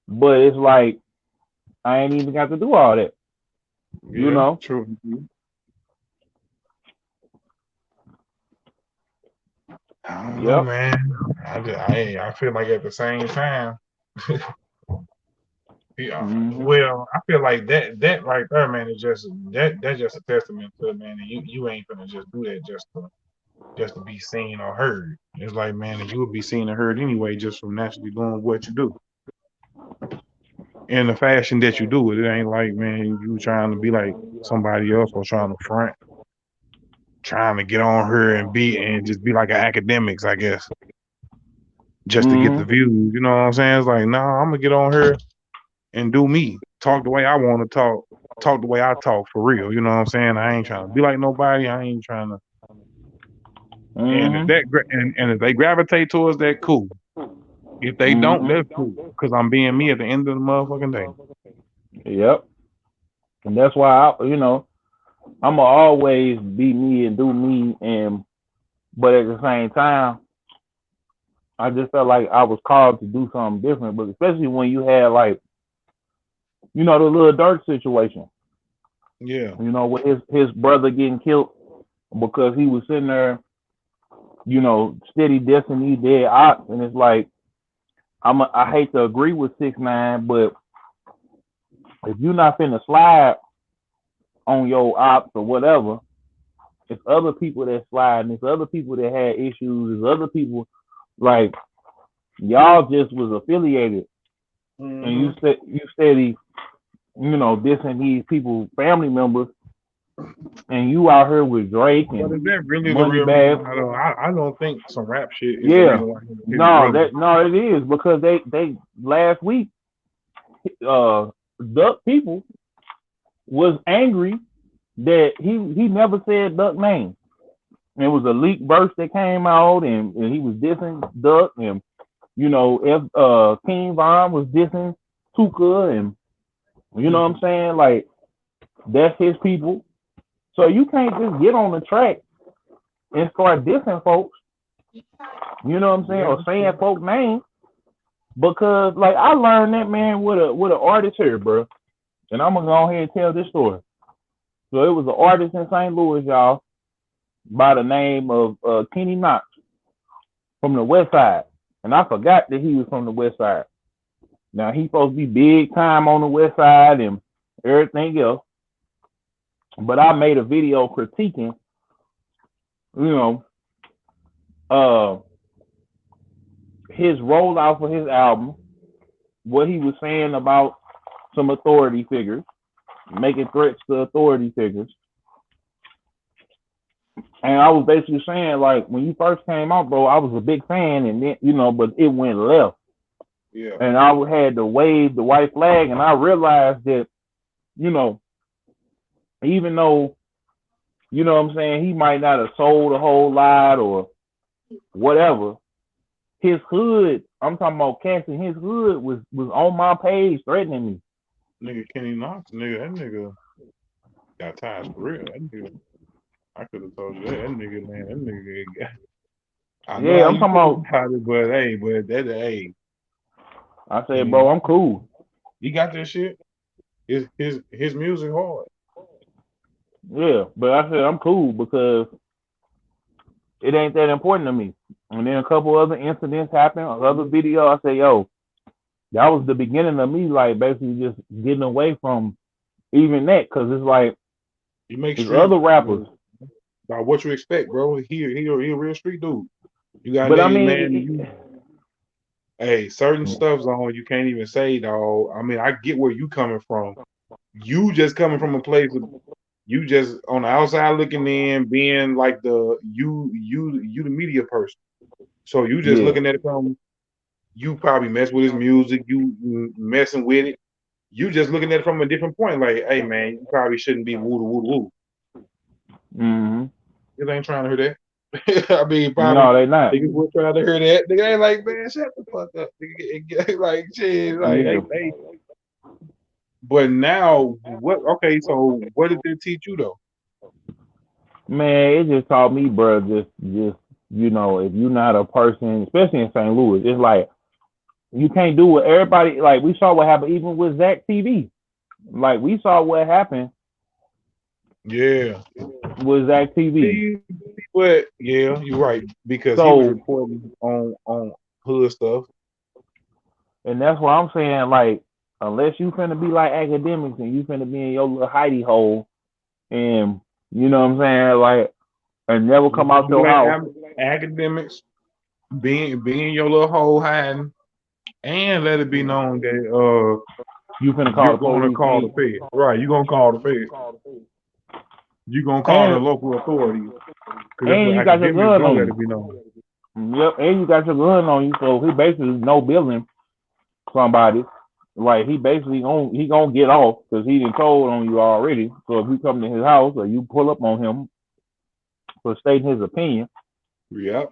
But it's like, I ain't even got to do all that. True. I don't know, man. I feel like at the same time, well, I feel like that right there, man, is just that's just a testament to it, man. You ain't gonna just do that just to be seen or heard. It's like, man, you would be seen or heard anyway, just from naturally doing what you do in the fashion that you do it. It ain't like, man, you trying to be like somebody else or trying to front. trying to get on her and just be like an academics, I guess, just to get the views. You know what I'm saying? It's like, nah, I'm gonna get on her and do me, talk the way I want to talk the way I talk for real. You know what I'm saying? I ain't trying to be like nobody. I ain't trying to. And if and if they gravitate towards that, cool. If they don't, that's cool. Because I'm being me at the end of the motherfucking day. Yep. And that's why I'ma always be me and do me, but at the same time, I just felt like I was called to do something different. But especially when you had like, the Lil Durk situation. Yeah. With his brother getting killed because he was sitting there, steady dissing these dead ops, and it's like I hate to agree with 6ix9ine, but if you're not finna slide on your ops or whatever, it's other people that slide, and it's other people that had issues, it's other people like y'all just was affiliated, and you steady, dissing these people, family members, and you out here with Drake and but is that really Money the real reason? I don't think some rap shit is the reason why no, it is because they last week Duck people was angry that he never said Duck name. It was a leaked verse that came out, and he was dissing Duck, and King Von was dissing Tuka, and what I'm saying, like that's his people. So you can't just get on the track and start dissing folks. You know what I'm saying, or saying folk names, because like I learned that, man, with an artist here, bro. And I'm gonna go ahead and tell this story. So it was an artist in St. Louis, y'all, by the name of Kenny Knox from the West Side. And I forgot that he was from the West Side. Now he's supposed to be big time on the West Side and everything else. But I made a video critiquing, his rollout for his album, what he was saying about some authority figures, making threats to authority figures. And I was basically saying, like, when you first came out, bro, I was a big fan, and then, but it went left. Yeah. And I had to wave the white flag, and I realized that, even though, what I'm saying, he might not have sold a whole lot or whatever, his hood, I'm talking about Cassie, his hood was on my page threatening me. Nigga Kenny Knox, that nigga got ties for real. That nigga, I could have told you that nigga, man, that nigga. I know I'm talking about it, but hey. I said, bro, I'm cool. He got that shit. His music hard. Yeah, but I said I'm cool because it ain't that important to me. And then a couple other incidents happened, other video. I said, yo, that was the beginning of me, like, basically just getting away from even that, because it's like you make there's other rappers. About what you expect, bro. He a real street dude. You got, but I mean, man. Hey, certain stuff's on. You can't even say, dog. I mean, I get where you coming from. You just coming from a place of you just on the outside looking in, being like the the media person. So you just looking at it from, you probably mess with his music, you messing with it. You just looking at it from a different point, like, hey man, you probably shouldn't be woo. Mm-hmm. You ain't trying to hear that. I mean, probably no, they not. Niggas will try to hear that. Nigga ain't like, man, shut the fuck up. Nigga, like, shit, like, hey. But now, okay, so what did it teach you though? Man, it just taught me, bro, just if you're not a person, especially in St. Louis, it's like you can't do what everybody, like, we saw what happened even with Zach TV. Like, we saw what happened. Yeah. With Zach TV. But yeah, you're right, because he was reporting on hood stuff. And that's why I'm saying, like, unless you finna be like academics and you finna be in your little hidey hole and you know what I'm saying, like, and never come out your house. Academics, being in your little hole hiding, and let it be known that you finna call the feds. Right, you gonna call the feds. You gonna call the local authorities And you got your gun on let you. it be known. Yep, and you got your gun on you, so he basically no billing somebody. Like he basically gonna get off because he done told on you already. So if you come to his house or you pull up on him for stating his opinion, Yep.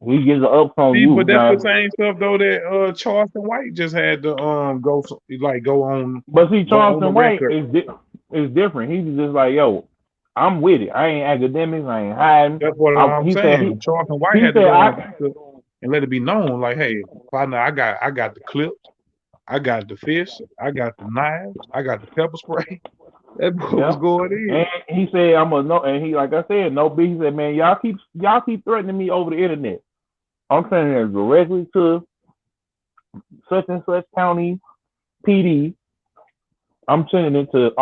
he gets the ups on you. But that's the same stuff though that Charleston White just had to go on. But see, Charleston White record. is different. He's just like, yo, I'm with it. I ain't academics. I ain't hiding. That's what I'm saying. Charleston White had to go on and let it be known, like, hey, partner, I got the clips, I got the fish, I got the knives, I got the pepper spray. That's what was going in. And he said, I'm a no, and he, like I said, no beef. He said, man, y'all keep threatening me over the internet. I'm sending it directly to such and such county PD. I'm sending it to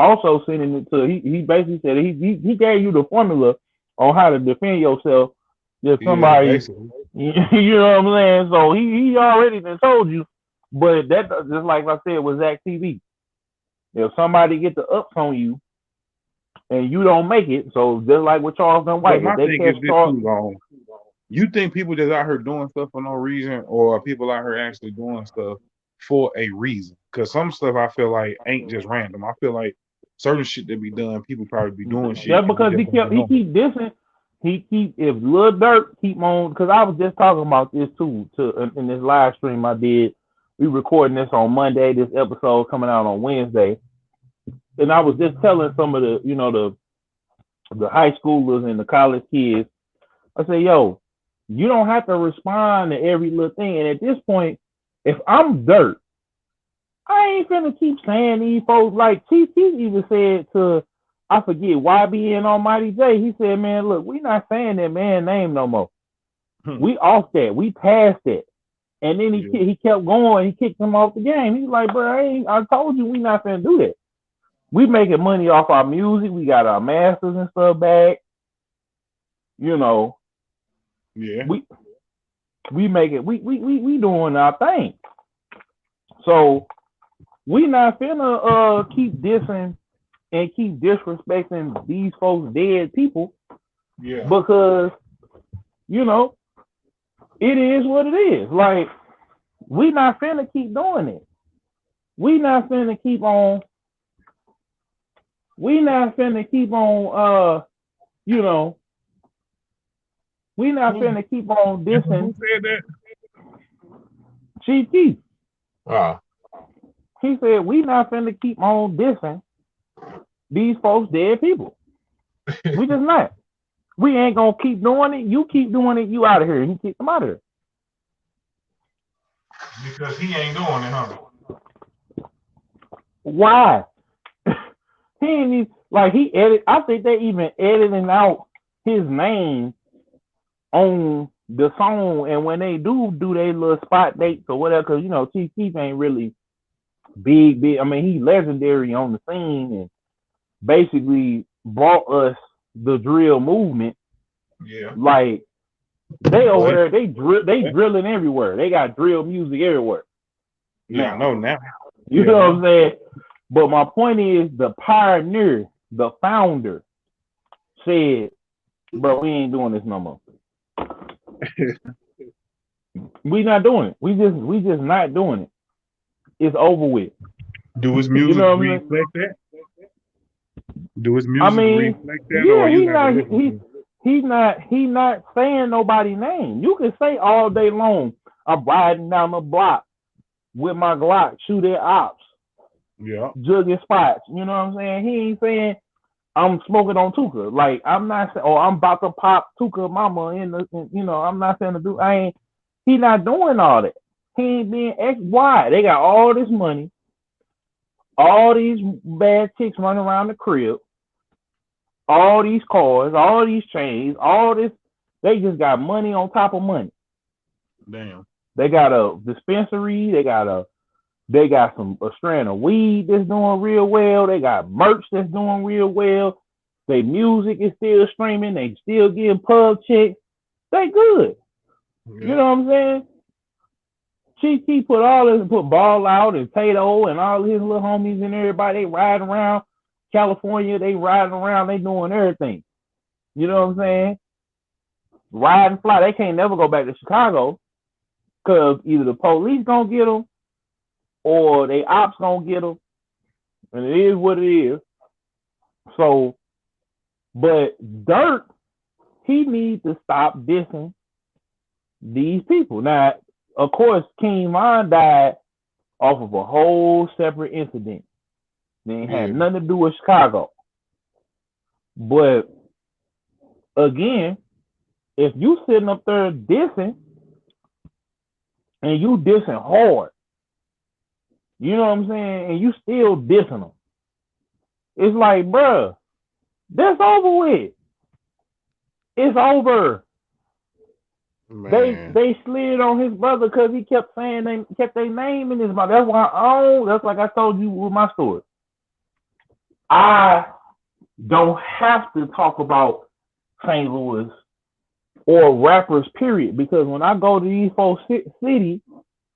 he basically said he gave you the formula on how to defend yourself if somebody, you know what I'm saying? So he already done told you, but that just like I said with Zach TV. If somebody get the ups on you and you don't make it, so just like with Charleston White, my thing is this too long. You think people just out here doing stuff for no reason, or are people out here actually doing stuff for a reason? Because some stuff I feel like ain't just random. I feel like certain shit that be done, people probably be doing shit. That's because he keep dissing. If Lil Durk keep on, because I was just talking about this too in this live stream I did. We recording this on Monday. This episode coming out on Wednesday, and I was just telling some of the high schoolers and the college kids. I said, yo, you don't have to respond to every little thing. And at this point, if I'm Dirt, I ain't finna keep saying these folks. Like Chief Keef even said to, I forget, YB and Almighty J, he said, man, look, we not saying that man name no more. We off that. We passed that. And then he kept going. He kicked him off the game. He's like, bro, I told you we not finna do that. We making money off our music. We got our masters and stuff back. You know. Yeah. We make it. We doing our thing. So we not finna keep dissing and keep disrespecting these folks, dead people. Yeah. Because it is what it is. Like, we not finna keep doing it. We not finna keep on. We not finna keep on. We not finna keep on dissing. Who said that? Chief Keef. Wow. He said we not finna keep on dissing these folks, dead people. We just not. We ain't gonna keep doing it. You keep doing it, you out of here. And he kicked him out of here. Because he ain't doing it, huh? Why? He ain't even, like, I think they even editing out his name on the song, and when they do their little spot dates or whatever, because Chief Keef ain't really big. I mean, he's legendary on the scene and basically brought us the drill movement. Yeah. Like, they over there, they drilling everywhere. They got drill music everywhere. Yeah, I know now. You know what I'm saying? But my point is, the pioneer, the founder, said, bro, we ain't doing this no more. We not doing it. We just not doing it. It's over with. Do his music reflect that? Do his music reflect that? Yeah, he's not saying nobody's name. You can say all day long, I'm riding down the block with my Glock, shoot at ops. Yeah. Jugging spots. You know what I'm saying? He ain't saying I'm smoking on Tuka. Like, I'm not saying, I'm about to pop Tuka mama I'm not saying to do, he not doing all that. He ain't being why? They got all this money, all these bad chicks running around the crib, all these cars, all these chains, all this. They just got money on top of money. Damn. They got a dispensary. They got a strand of weed that's doing real well. They got merch that's doing real well. Their music is still streaming. They still getting pub checks. They good. Yeah. You know what I'm saying? Chief Keef put Ball Out and Tato and all his little homies and everybody. They riding around California. They riding around. They doing everything. You know what I'm saying? Ride and fly. They can't never go back to Chicago because either the police gonna get them or they ops gonna get them, and it is what it is. So, but Dirt, he needs to stop dissing these people. Now, of course, King Von died off of a whole separate incident. They had nothing to do with Chicago. But again, if you sitting up there dissing and you dissing hard, you know what I'm saying, and you still dissing them, it's like, bruh, that's over with. It's over. Man. They slid on his brother because he kept saying they kept their name in his mouth. That's why that's like I told you with my story. I don't have to talk about St. Louis or rappers, period, because when I go to these folks' city,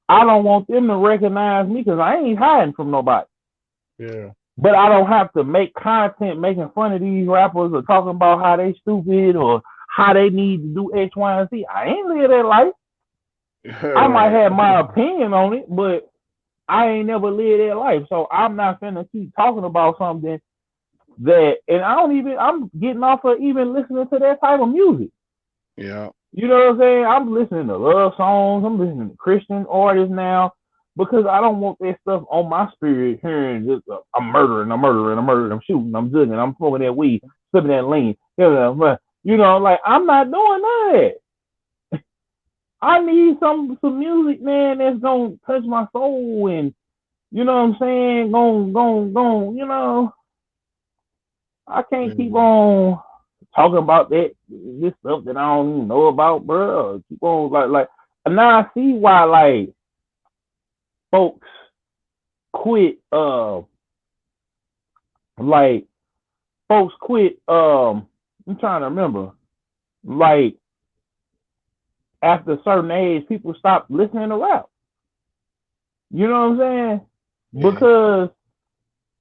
I don't want them to recognize me because I ain't hiding from nobody. Yeah. But I don't have to make content making fun of these rappers or talking about how they stupid or how they need to do X, Y, and Z. I ain't live that life. I might have my opinion on it, but I ain't never lived that life. So I'm not finna keep talking about something that, and I'm getting off of even listening to that type of music. Yeah. You know what I'm saying? I'm listening to love songs. I'm listening to Christian artists now because I don't want that stuff on my spirit hearing just I'm murdering, I'm shooting, I'm jugging, I'm smoking that weed, sipping that lean. You know, like I'm not doing none of that. I need some music, man, that's gonna touch my soul and you know what I'm saying? Gon', you know. I can't keep on talking about this stuff that I don't even know about, bro. Keep on like now I see why like folks quit like folks quit I'm trying to remember, like after a certain age people stop listening to rap. You know what I'm saying? Yeah. Because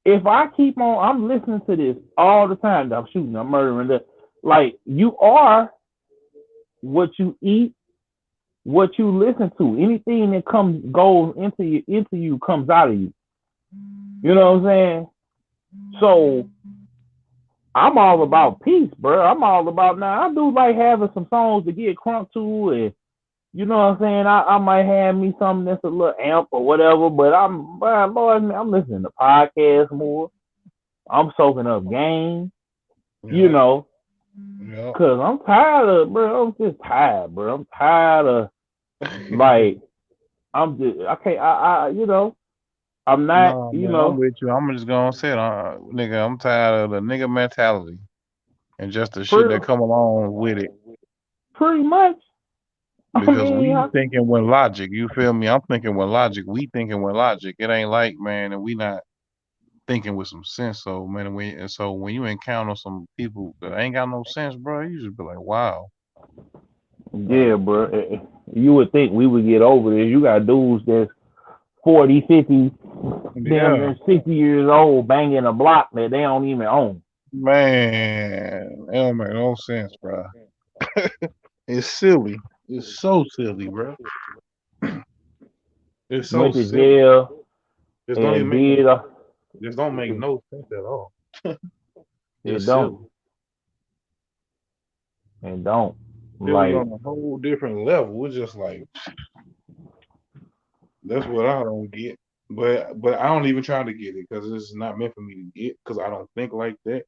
if I keep on, I'm listening to this all the time. I'm shooting, I'm murdering. Like you are what you eat, what you listen to. Anything that goes into you comes out of you. You know what I'm saying? So I'm all about peace, bro. I'm all about now. I do like having some songs to get crunk to, and you know what I'm saying. I might have me something that's a little amp or whatever, but I'm listening to podcasts more. I'm soaking up game, you know, because I'm tired of, bro. I'm just tired, bro. I'm tired of, like, I can't, you know, I'm not, no, you man, know. I'm with you. I'm just gonna say it, nigga. I'm tired of the nigga mentality and just the shit that come along with it. Pretty much. Because we thinking with logic, you feel me? I'm thinking with logic. We thinking with logic. It ain't like, man, and we not thinking with some sense. So, man, when you encounter some people that ain't got no sense, bro, you just be like, wow. Yeah, bro. You would think we would get over this. You got dudes that's 40, 50, damn 60 years old banging a block that they don't even own. Man, it don't make no sense, bro. It's silly. It's so silly, bro. It's so silly. Jail. Just don't even make just don't make no sense at all. It don't. It don't. Like on a whole different level. It's just like that's what I don't get. But I don't even try to get it because it's not meant for me to get because I don't think like that.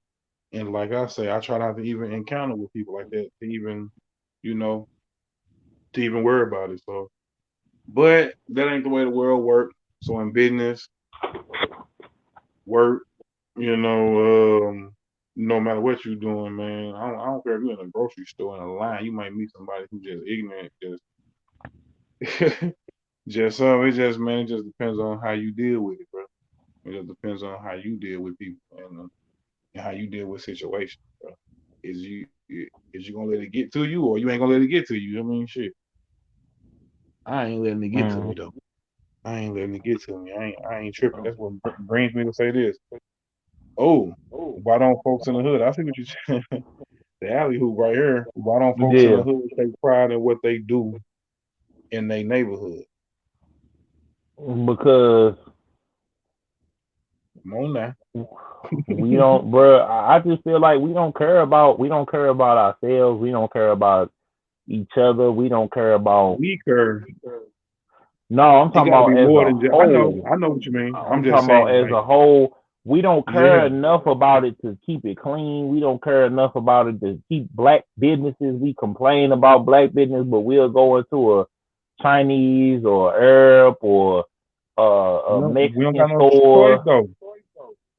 And like I say, I try not to even encounter with people like that to even, you know, to even worry about it. So, but that ain't the way the world works. So in business, work, you know, no matter what you're doing, man, I don't care if you're in a grocery store in a line, you might meet somebody who's just ignorant, just it just, man, it just depends on how you deal with it, bro. It just depends on how you deal with people and how you deal with situations, bro. Is you gonna let it get to you or you ain't gonna let it get to you? I mean, shit. I ain't letting it get to me though. I ain't letting it get to me. I ain't tripping. That's what brings me to say this. Oh, why don't folks in the hood? I see what you're saying. The alley hoop right here. Why don't folks in the hood take pride in what they do in their neighborhood? Because come on now. We don't, bro. I just feel like we don't care about ourselves. We don't care about each other. We don't care about. We care. No, I'm talking about as more a than whole. I know what you mean. I'm just talking saying, about as a whole. We don't care enough about it to keep it clean. We don't care enough about it to keep black businesses. We complain about black business, but we'll go into a Chinese or Arab or a Mexican store. Choice, though.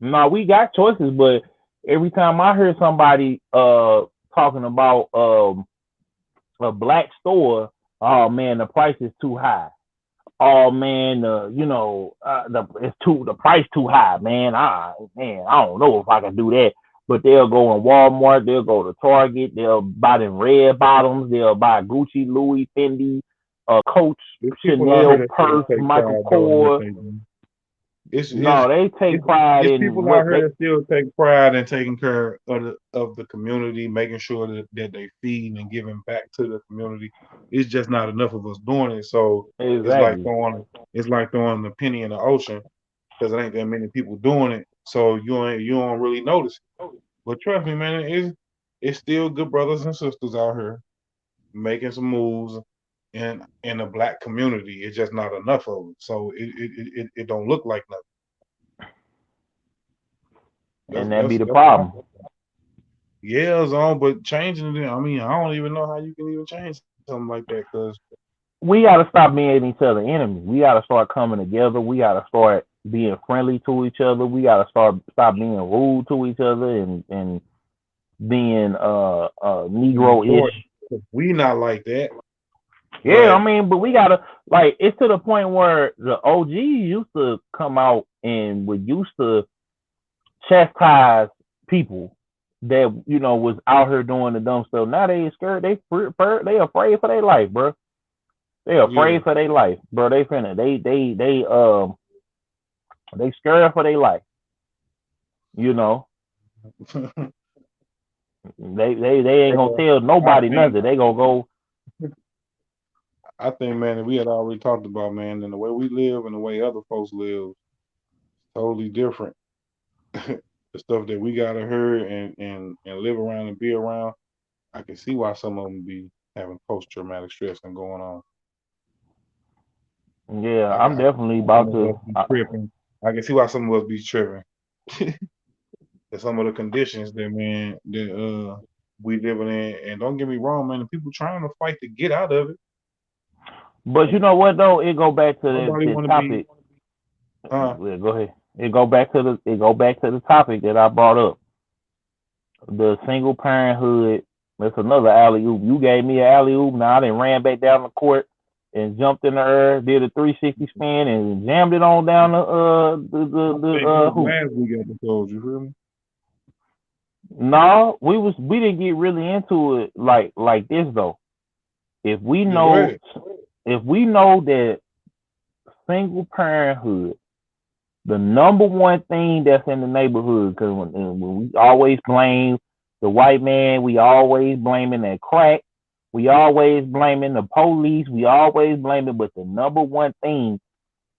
No, we got choices, but every time I hear somebody talking about a black store, oh man, the price is too high. Oh man, the price too high, man. I don't know if I can do that. But they'll go in Walmart, they'll go to Target, they'll buy them red bottoms, they'll buy Gucci, Louis, Fendi, Coach, Chanel purse, Michael Kors. They take pride in people out here that still take pride in taking care of the community, making sure that they feed and giving back to the community. It's just not enough of us doing it. So exactly. it's like throwing the penny in the ocean because there ain't that many people doing it. So you don't really notice it. But trust me, man, it's still good brothers and sisters out here making some moves in the black community. It's just not enough of them. So it don't look like nothing. And that be the problem. Yeah, but changing it, I mean, I don't even know how you can even change something like that because we got to stop being each other's enemies. We got to start coming together. We got to start being friendly to each other. We got to stop being rude to each other and being Negro-ish. We not like that. Yeah, I mean, but we gotta it's to the point where the OGs used to come out and used to chastise people that was out here doing the dumb stuff. Now they scared. They afraid for their life, bro. They afraid for their life, bro. They scared for their life. They ain't gonna tell nobody nothing. They gonna go. I think, man, that we had already talked about, man, and the way we live and the way other folks live, totally different. The stuff that we gotta hear and live around and be around, I can see why some of them be having post-traumatic stress and going on. Yeah, I'm definitely about to. Tripping. I can see why some of us be tripping. Some of the conditions that we living in, and don't get me wrong, man, the people trying to fight to get out of it. But you know what though? It go back to the topic. Yeah, go ahead. It go back to the topic that I brought up. The single parenthood. That's another alley oop. You gave me an alley oop. Now I done ran back down the court and jumped in the air, did a 360 spin, and jammed it on down the hoop. Last week episode, you feel me? No, we didn't get really into it like this though. If we know that single parenthood, the number one thing that's in the neighborhood, because when we always blame the white man, we always blaming that crack, we always blaming the police, we always blaming, but the number one thing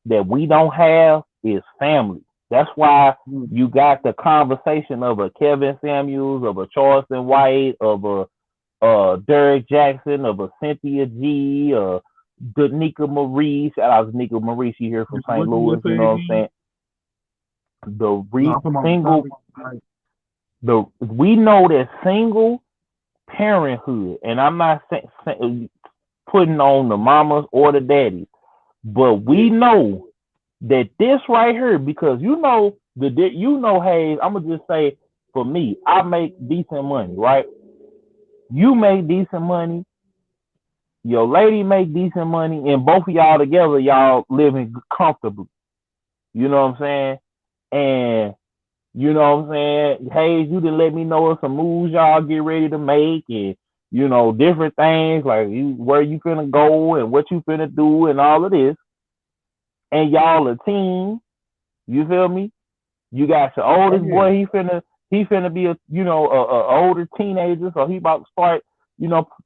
that we don't have is family. That's why you got the conversation of a Kevin Samuels, of a Charleston White, of a Derek Jackson, of a Cynthia G, Nika Marie. Shout out to Nika Marie, she here from St. Louis. You know what I'm saying? We know that single parenthood, and I'm not putting on the mamas or the daddies, but we know that this right here, because Haze, I'm gonna just say for me, I make decent money, right? You make decent money, your lady make decent money, and both of y'all together, y'all living comfortably. You know what I'm saying? And you know what I'm saying? Haze, you done let me know of some moves y'all get ready to make, and different things like where you finna go and what you finna do and all of this. And y'all a team, you feel me? You got your oldest boy, he finna he finna be a older teenager, so he about to start,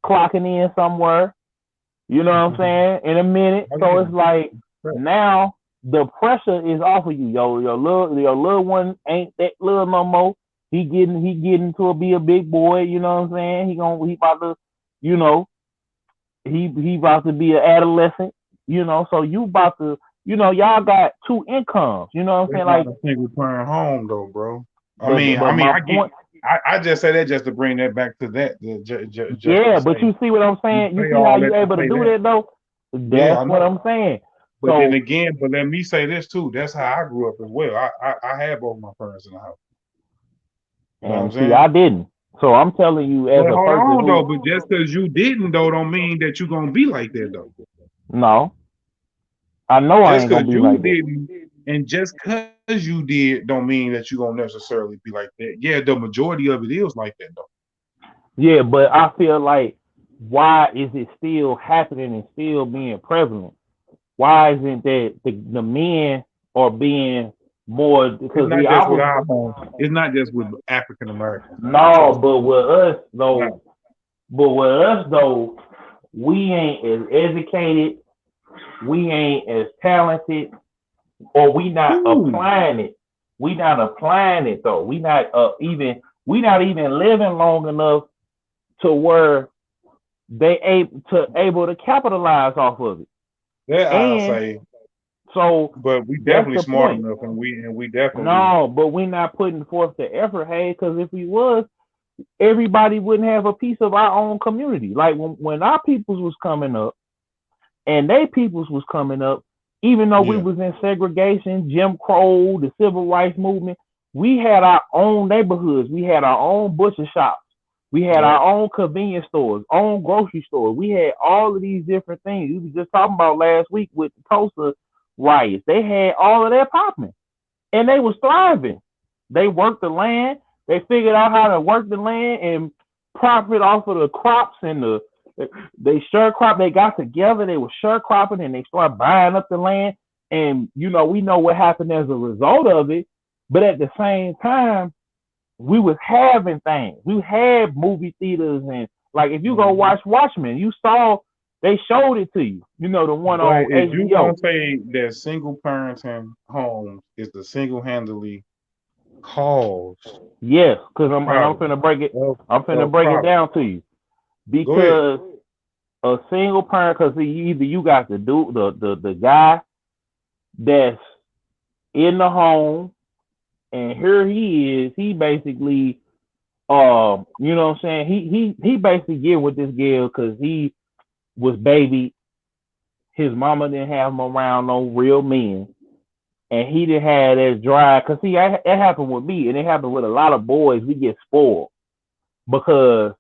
clocking in somewhere. You know what I'm saying? In a minute. So it's like now the pressure is off of you, yo. Your little one ain't that little no more. He getting to be a big boy. You know what I'm saying? He about to, he about to be an adolescent. So you about to, y'all got two incomes. You know what I'm saying? Like a single parent home though, bro. I just say that just to bring that back to that. But you see what I'm saying? You see how you able to do that though? That's what I'm saying. But then again, but let me say this too. That's how I grew up as well. I had both my parents in the house. You know what I'm saying? I didn't. So I'm telling you, as a person, hold on though. But just because you didn't though, don't mean that you're gonna be like that though. No, I know I ain't gonna be like that. And just because you did, don't mean that you're gonna necessarily be like that. Yeah, the majority of it is like that though. Yeah, but I feel like, why is it still happening and still being prevalent? Why isn't that the men are being more? Because it's not just with African Americans. No, but with us though, we ain't as educated, we ain't as talented, or we not applying it. We not applying it though. We not even living long enough to where they able to capitalize off of it. Yeah, I'll say. So, but we definitely smart enough, and we definitely but we're not putting forth the effort, hey. Because if we was, everybody wouldn't have a piece of our own community. Like when our peoples was coming up, and they peoples was coming up, even though we was in segregation, Jim Crow, the civil rights movement, we had our own neighborhoods. We had our own butcher shops. We had our own convenience stores, own grocery stores. We had all of these different things. We were just talking about last week with the Tulsa riots. They had all of that popping, and they was thriving. They worked the land. They figured out how to work the land and profit off of the crops and they sharecrop. They got together. They were sharecropping and they started buying up the land. And we know what happened as a result of it. But at the same time, we was having things. We had movie theaters, and like if you go watch Watchmen, you saw they showed it to you. The one on HBO. If you gonna say that single parenting homes is the single-handedly cause, yes, because I'm finna break it. I'm finna break it down to you, because a single parent, because either you got to do the guy that's in the home. And here he is. He basically, you know what I'm saying? He basically get with this girl because he was baby. His mama didn't have him around no real men, and he didn't have that drive. Cause see, that happened with me, and it happened with a lot of boys. We get spoiled because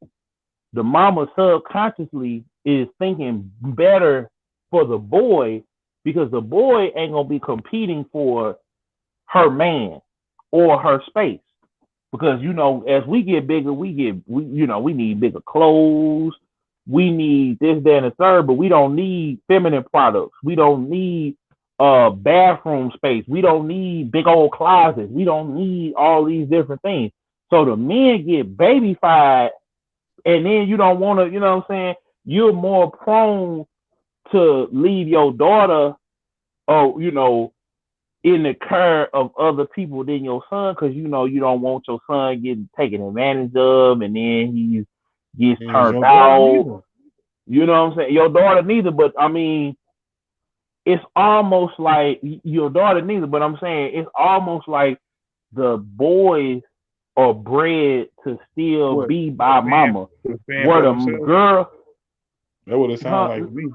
the mama subconsciously is thinking better for the boy, because the boy ain't gonna be competing for her man or her space, because as we get bigger, we need bigger clothes, we need this, that, and the third, but we don't need feminine products, we don't need bathroom space, we don't need big old closets, we don't need all these different things. So the men get babyfied, and then you don't want to, you're more prone to leave your daughter, in the care of other people than your son, because you don't want your son getting taken advantage of, and then he gets turned out. You know what I'm saying? Your daughter neither, but I mean, it's almost like your daughter neither, but I'm saying it's almost like the boys are bred to still be by mama. Where the girl, that would have sounded like me.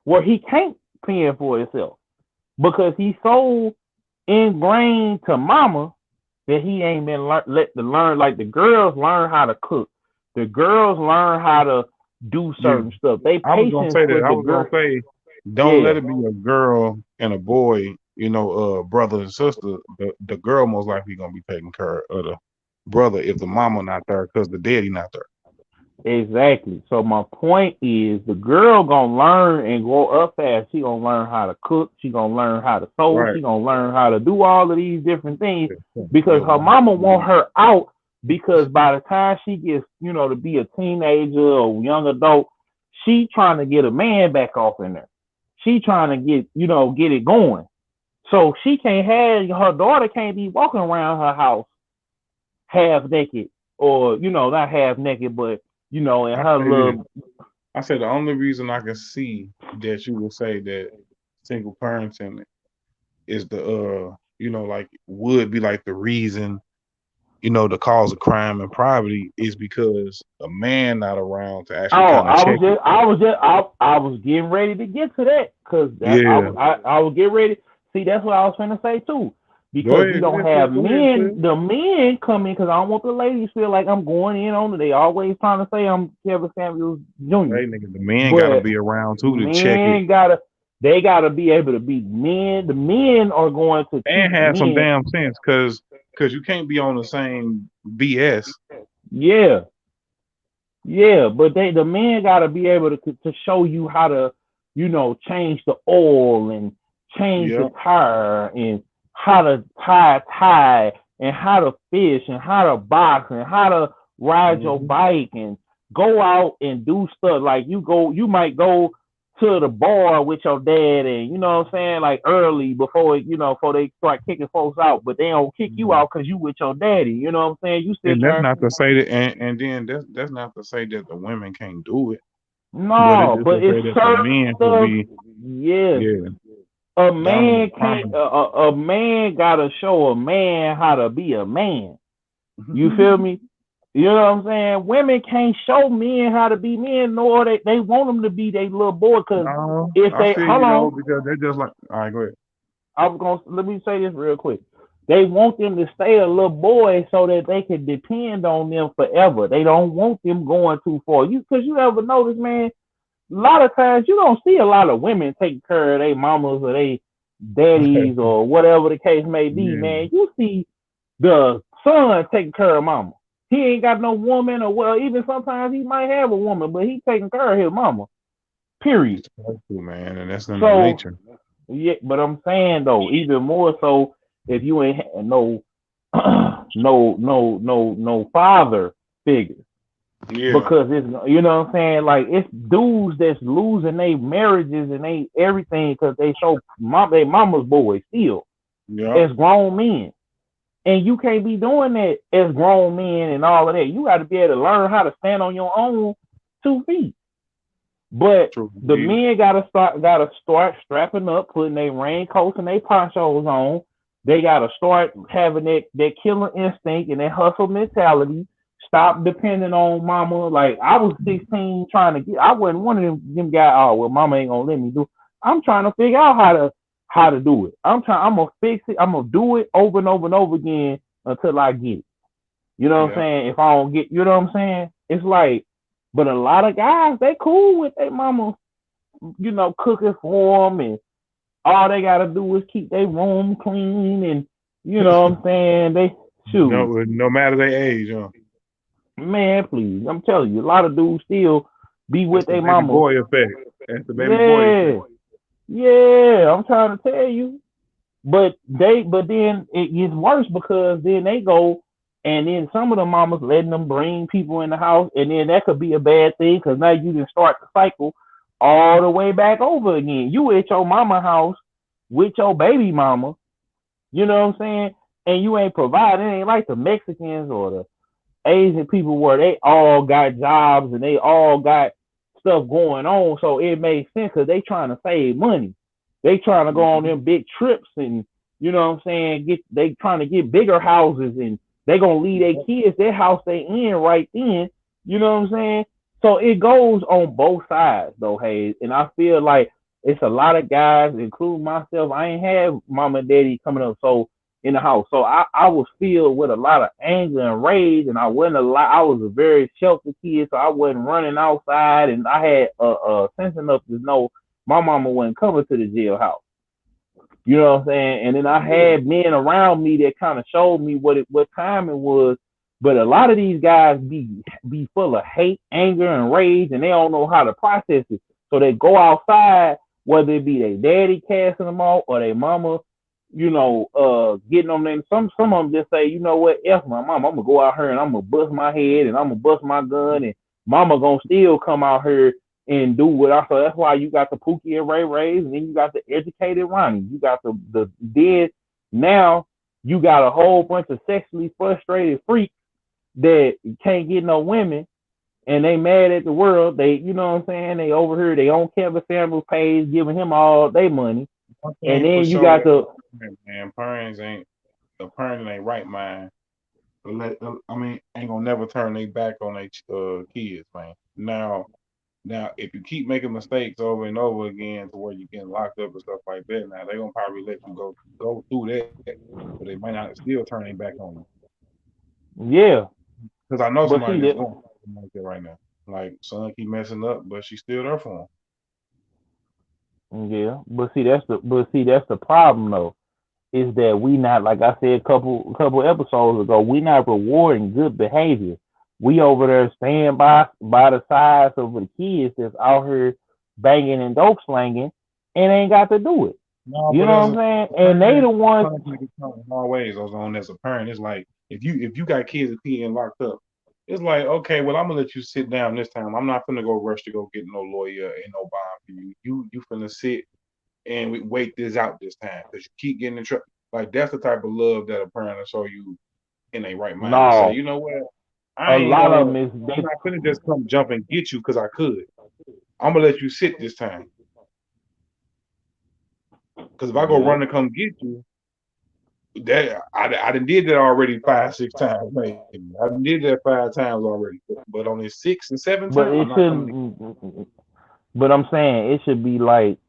Well, he can't fend for himself, because he's so ingrained to mama that he ain't been let to learn. Like the girls learn how to cook, the girls learn how to do certain stuff. They I was gonna say that. I was gonna say, don't let it be a girl and a boy. Brother and sister. The girl most likely gonna be taking care of the brother if the mama not there, because the daddy not there. Exactly. So my point is, the girl gonna learn and grow up fast. She gonna learn how to cook. She gonna learn how to sew. Right. She gonna learn how to do all of these different things because Your her wife. mama want her out. Because by the time she gets, to be a teenager or young adult, she trying to get a man back off in there. She trying to get it going. So she can't have her daughter can't be walking around her house half naked or not half naked, but in I her say this. little. I said the only reason I can see that you would say that single parenting is like would be like the reason, the cause of crime and poverty is because a man not around to actually Oh, kind of check it. I was getting ready to get to that because Yeah. I was getting ready. See, that's what I was trying to say too. Go Because we ahead, go don't ahead, have go ahead, men, Phil. the men come in because I don't want the ladies feel like I'm going in on it. They always trying to say I'm Kevin Samuels Jr. Hey nigga, the men gotta But be around too to check it men they gotta be able to be men. The men are going to and teach have some men. damn sense, cause you can't be on the same BS. Yeah, yeah, but the men got to be able to show you how to, change the oil and change the Yeah. tire and how to tie a tie and how to fish and how to box and how to ride your Hmm. bike and go out and do stuff like you might go to the bar with your dad and what I'm saying, like early before they start kicking folks out, but they don't kick you out because you with your daddy. You know what I'm saying? You And sitting that's there. not to say that, and then that's not to say that the women can't do it, but it's No, just to but it's say that the certain men should stuff. be, Yes, yeah, a man dominant, can't. prominent. A man gotta show a man how to be a man. You feel me? You know what I'm saying? Women can't show men how to be men, nor they want them to be their little boy. Cause No, if I they feel hold you though, on, because they're just like, all right, go ahead. I was gonna let me say this real quick. They want them to stay a little boy so that they can depend on them forever. They don't want them going too far. Cause you ever notice, man? A lot of times you don't see a lot of women taking care of their mamas or their daddies or whatever the case may be, Yeah, man. You see the son taking care of mama. He ain't got no woman, or well, even sometimes he might have a woman, but he taking care of his mama. Period. it's supposed to, man, and that's in the So nature. yeah, but I'm saying though, even more so if you ain't no no father figure. Yeah, Because it's what I'm saying, like it's dudes that's losing their marriages and they everything because they they mama's boys still yeah, as grown men, and you can't be doing that as grown men and all of that. You got to be able to learn how to stand on your own 2 feet. But true. the Indeed. men gotta start strapping up, putting their raincoats and their ponchos on. They gotta start having that killer instinct and that hustle mentality. Stop depending on mama. Like I was 16 trying to I wasn't one of them guys. Oh well, mama ain't gonna let me do. I'm trying to figure out how to do it. I'm gonna fix it. I'm gonna do it over and over and over again until I get it. You know what I'm Yeah, saying? If I don't get, you know what I'm saying? It's like, but a lot of guys, they cool with their mama, cooking for them, and all they gotta do is keep their room clean, and you know what I'm saying? They shoot, no matter their age, man, please, I'm telling you, a lot of dudes still be that's with the their baby mama. boy effect. That's the baby boy Yeah, effect. yeah, I'm trying to tell you. But then it gets worse because then they go and then some of the mamas letting them bring people in the house, and then that could be a bad thing because now you can start the cycle all the way back over again. You at your mama house with your baby mama, you know what I'm saying? And you ain't providing. It ain't like the Mexicans or the Asian people where they all got jobs and they all got stuff going on. So it makes sense because they trying to save money. They trying to go on Mhm. them big trips and you know what I'm saying. They trying to get bigger houses and they gonna leave their kids their house they in right then. You know what I'm saying. So it goes on both sides though, Haze. And I feel like it's a lot of guys, including myself. I ain't had mom and daddy coming up, so in the house. So I was filled with a lot of anger and rage, and I wasn't a lot. I was a very sheltered kid, so I wasn't running outside, and I had a sense enough to know my mama wasn't coming to the jailhouse. You know what I'm saying? And then I Yeah. had men around me that kind of showed me what time it was But a lot of these guys be full of hate, anger, and rage, and they don't know how to process it. So they go outside, whether it be their daddy casting them off or their mama, getting on them. Some of them just say, you know what, F my mama, I'm gonna go out here and I'm gonna bust my head and I'm gonna bust my gun, and mama gonna still come out here and do what I. So that's why you got the Pookie and Ray Rays, and then you got the educated Ronnie. You got the dead. Now you got a whole bunch of sexually frustrated freaks that can't get no women, and they mad at the world. They, you know what I'm saying? They over here, they on Kevin Samuels page giving him all their money, and then you got the parents ain't right, man. Ain't gonna never turn their back on their kids, man. Now, if you keep making mistakes over and over again to where you're getting locked up and stuff like that, now they're gonna probably let you go through that, but they might not still turn their back on you. Yeah. Because I know somebody that's going something like that right now. Like, son keep messing up, but she's still there for him. Yeah, but see that's the problem though, is that we not, like I said a couple episodes ago, we not rewarding good behavior. We over there staying by the sides of the kids that's out here banging and dope slanging and ain't got to do it. No, you know what I'm saying? And they the ones always on as a parent. It's like if you got kids that getting locked up, it's like, okay, well, I'm gonna let you sit down this time. I'm not gonna go rush to go get no lawyer and no bond for you. You finna sit and we wait this out this time because you keep getting in trouble. Like that's the type of love that a parent will show you in a right mind. No. To say, you know what? I'm not gonna just come jump and get you because I could. I'm gonna let you sit this time. Because if I go run and come get you, that I done did that already 5-6 times, maybe. I done did that 5 times already. But on this 6th and 7th time, but I'm saying it should be like,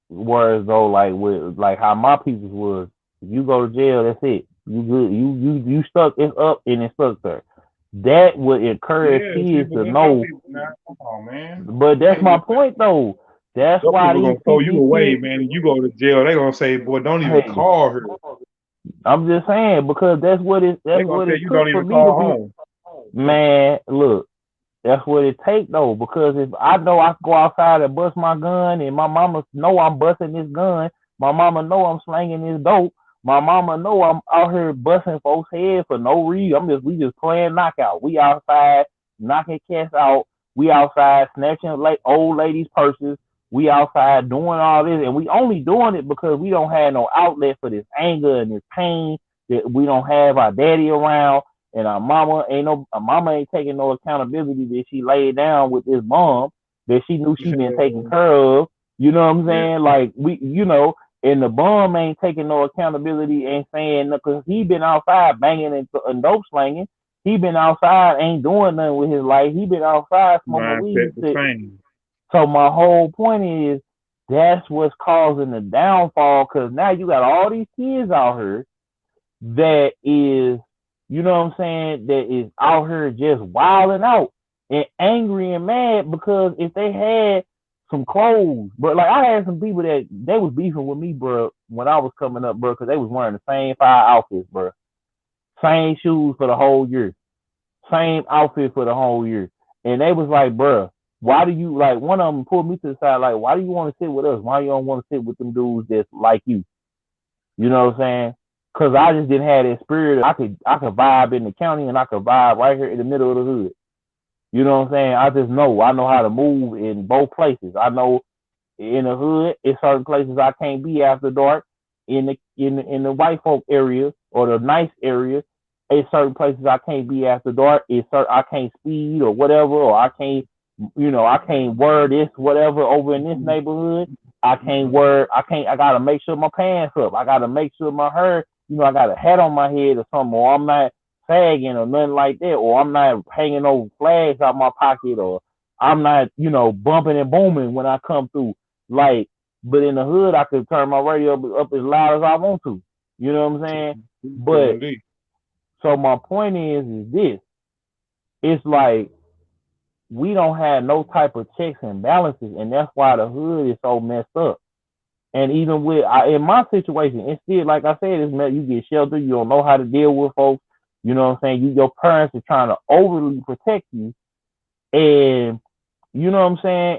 whereas though, like how my people's was, if you go to jail, that's it. You good. You stuck. It's up and it's stuck there. That would encourage kids to know. Come on, man. But that's my point, though. That's why they're gonna throw you away, man. And you go to jail, they gonna say, "Boy, don't even call her." I'm just saying, because that's what it. That's what it took for me to be. Man, look, that's what it take though. Because if I know I go outside and bust my gun, and my mama know I'm busting this gun, my mama know I'm slanging this dope. My mama know I'm out here busting folks' head for no reason. We just playing knockout. We outside knocking cats out. We outside snatching old ladies' purses. We outside doing all this, and we only doing it because we don't have no outlet for this anger and this pain that we don't have our daddy around, and our mama ain't taking no accountability that she laid down with this mom that she knew she been taken care of. You know what I'm saying? Yeah. Like and the bum ain't taking no accountability, ain't saying, because he been outside banging and dope slanging. He been outside, ain't doing nothing with his life. He been outside smoking weed. So my whole point is, that's what's causing the downfall, because now you got all these kids out here that is, you know what I'm saying, that is out here just wilding out and angry and mad because if they had some clothes, but like I had some people that they was beefing with me, bro, when I was coming up, bro, because they was wearing the same 5 outfits, bro. Same shoes for the whole year. Same outfit for the whole year. And they was like, bro, why do you, like, one of them pulled me to the side, like, why do you want to sit with us? Why you don't want to sit with them dudes that's like you? You know what I'm saying? Because I just didn't have that spirit. I could vibe in the county and I could vibe right here in the middle of the hood. You know what I'm saying? I know how to move in both places. I know in the hood, in certain places I can't be after dark. In the white folk area or the nice area, in certain places I can't be after dark. I can't speed or whatever, or I can't wear this whatever over in this neighborhood. I gotta make sure my pants up. I gotta make sure my hair, I got a hat on my head or something, or I'm not sagging or nothing like that, or I'm not hanging over flags out my pocket, or I'm not, bumping and booming when I come through. Like, but in the hood, I could turn my radio up as loud as I want to. You know what I'm saying? But so my point is this: it's like we don't have no type of checks and balances, and that's why the hood is so messed up. And even in my situation, it's still, like I said, you get shelter, you don't know how to deal with folks. You know what I'm saying? Your parents are trying to overly protect you, and you know what I'm saying?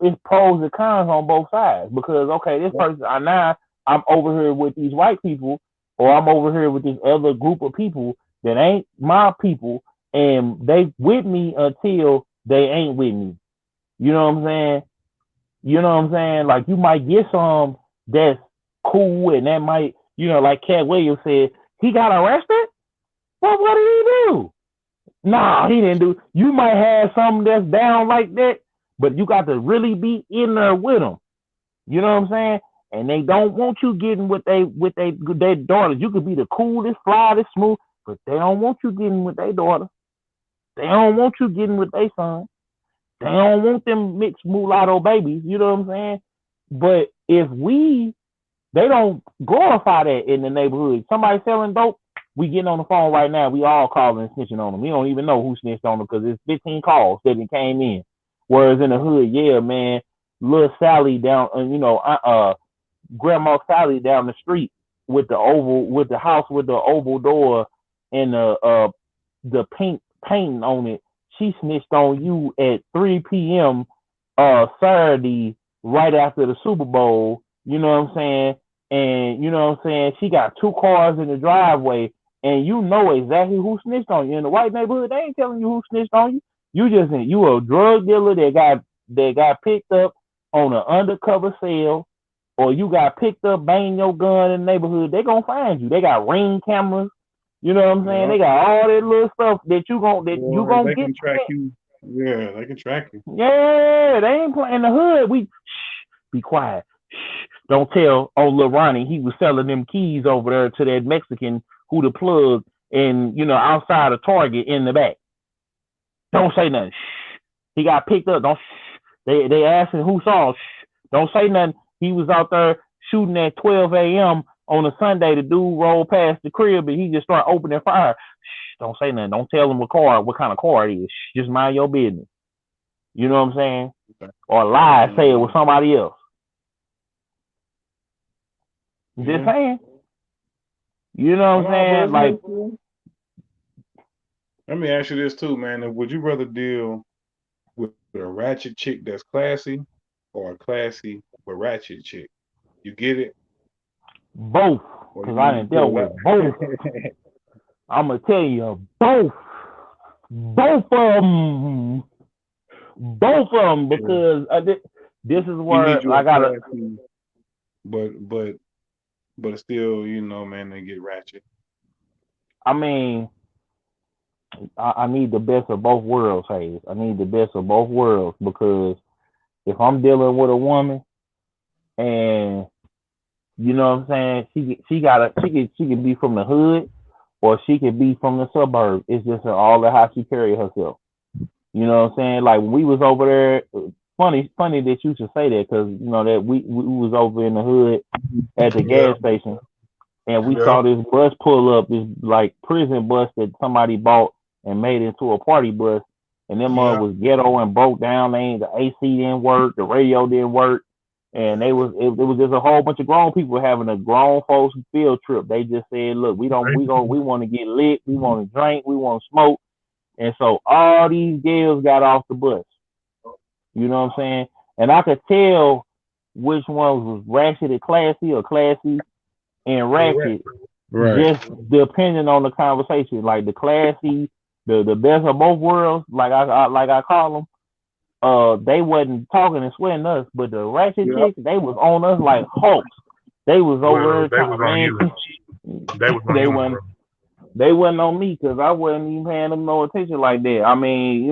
It's pros and cons on both sides because okay, this person now I'm over here with these white people, or I'm over here with this other group of people that ain't my people, and they with me until they ain't with me. You know what I'm saying? You know what I'm saying? Like you might get some that's cool, and that might, like Cat Williams said, he got arrested. Well, what did he do? Nah, he didn't do. You might have something that's down like that, but you got to really be in there with them. You know what I'm saying? And they don't want you getting with their daughters. You could be the coolest, flyest, smooth, but they don't want you getting with their daughter. They don't want you getting with their son. They don't want them mixed mulatto babies. You know what I'm saying? But if they don't glorify that in the neighborhood. Somebody selling dope, we getting on the phone right now. We all calling and snitching on them. We don't even know who snitched on them because it's 15 calls that came in. Whereas in the hood, yeah, man, little Sally down, Grandma Sally down the street with the house with the oval door and the pink painting on it. She snitched on you at 3 p.m. Saturday right after the Super Bowl. You know what I'm saying? And you know what I'm saying? She got 2 cars in the driveway, and you know exactly who snitched on you. In the white neighborhood, they ain't telling you who snitched on you. You a drug dealer that got picked up on an undercover sale, or you got picked up banging your gun in the neighborhood. They gonna find you. They got ring cameras. You know what I'm saying? They got all that little stuff that you gonna they get. Can track you. Yeah, they can track you. Yeah, they ain't playing the hood. Be quiet. Don't tell old Lil Ronnie he was selling them keys over there to that Mexican who the plug and outside of Target in the back. Don't say nothing. He got picked up. Don't. They asking who saw. Don't say nothing. He was out there shooting at 12 a.m. on a Sunday. The dude rolled past the crib and he just started opening fire. Don't say nothing. Don't tell him what kind of car it is. Just mind your business. You know what I'm saying? Okay. Or lie, say it was somebody else. Just saying. You know what I'm saying? Like, let me ask you this too, man. Would you rather deal with a ratchet chick that's classy or a classy but ratchet chick? You get it? Both. Because I didn't deal with both. I'm going to tell you, both. Both of them. Both of them. Because this is where I got to. But still, man, they get ratchet. I mean, I need the best of both worlds, Haze. I need the best of both worlds because if I'm dealing with a woman and you know what I'm saying, she can be from the hood or she can be from the suburb. It's just all of how she carry herself. You know what I'm saying? Like when we was over there, funny that you should say that because that we was over in the hood at the gas station and we saw this bus pull up, this like prison bus that somebody bought and made into a party bus, and them was ghetto and broke down. The AC didn't work, the radio didn't work, and it was just a whole bunch of grown people having a grown folks field trip. They just said, look, we want to get lit, we want to drink, we want to smoke, and so all these girls got off the bus. You know what I'm saying? And I could tell which ones was ratchet and classy or classy and ratchet, just depending on the conversation. Like the classy, the best of both worlds, like I call them. They wasn't talking and sweating us, but the ratchet chicks, they was on us like hawks. They was over there. They was on you. They wasn't on me because I wasn't even paying them no attention like that. I mean,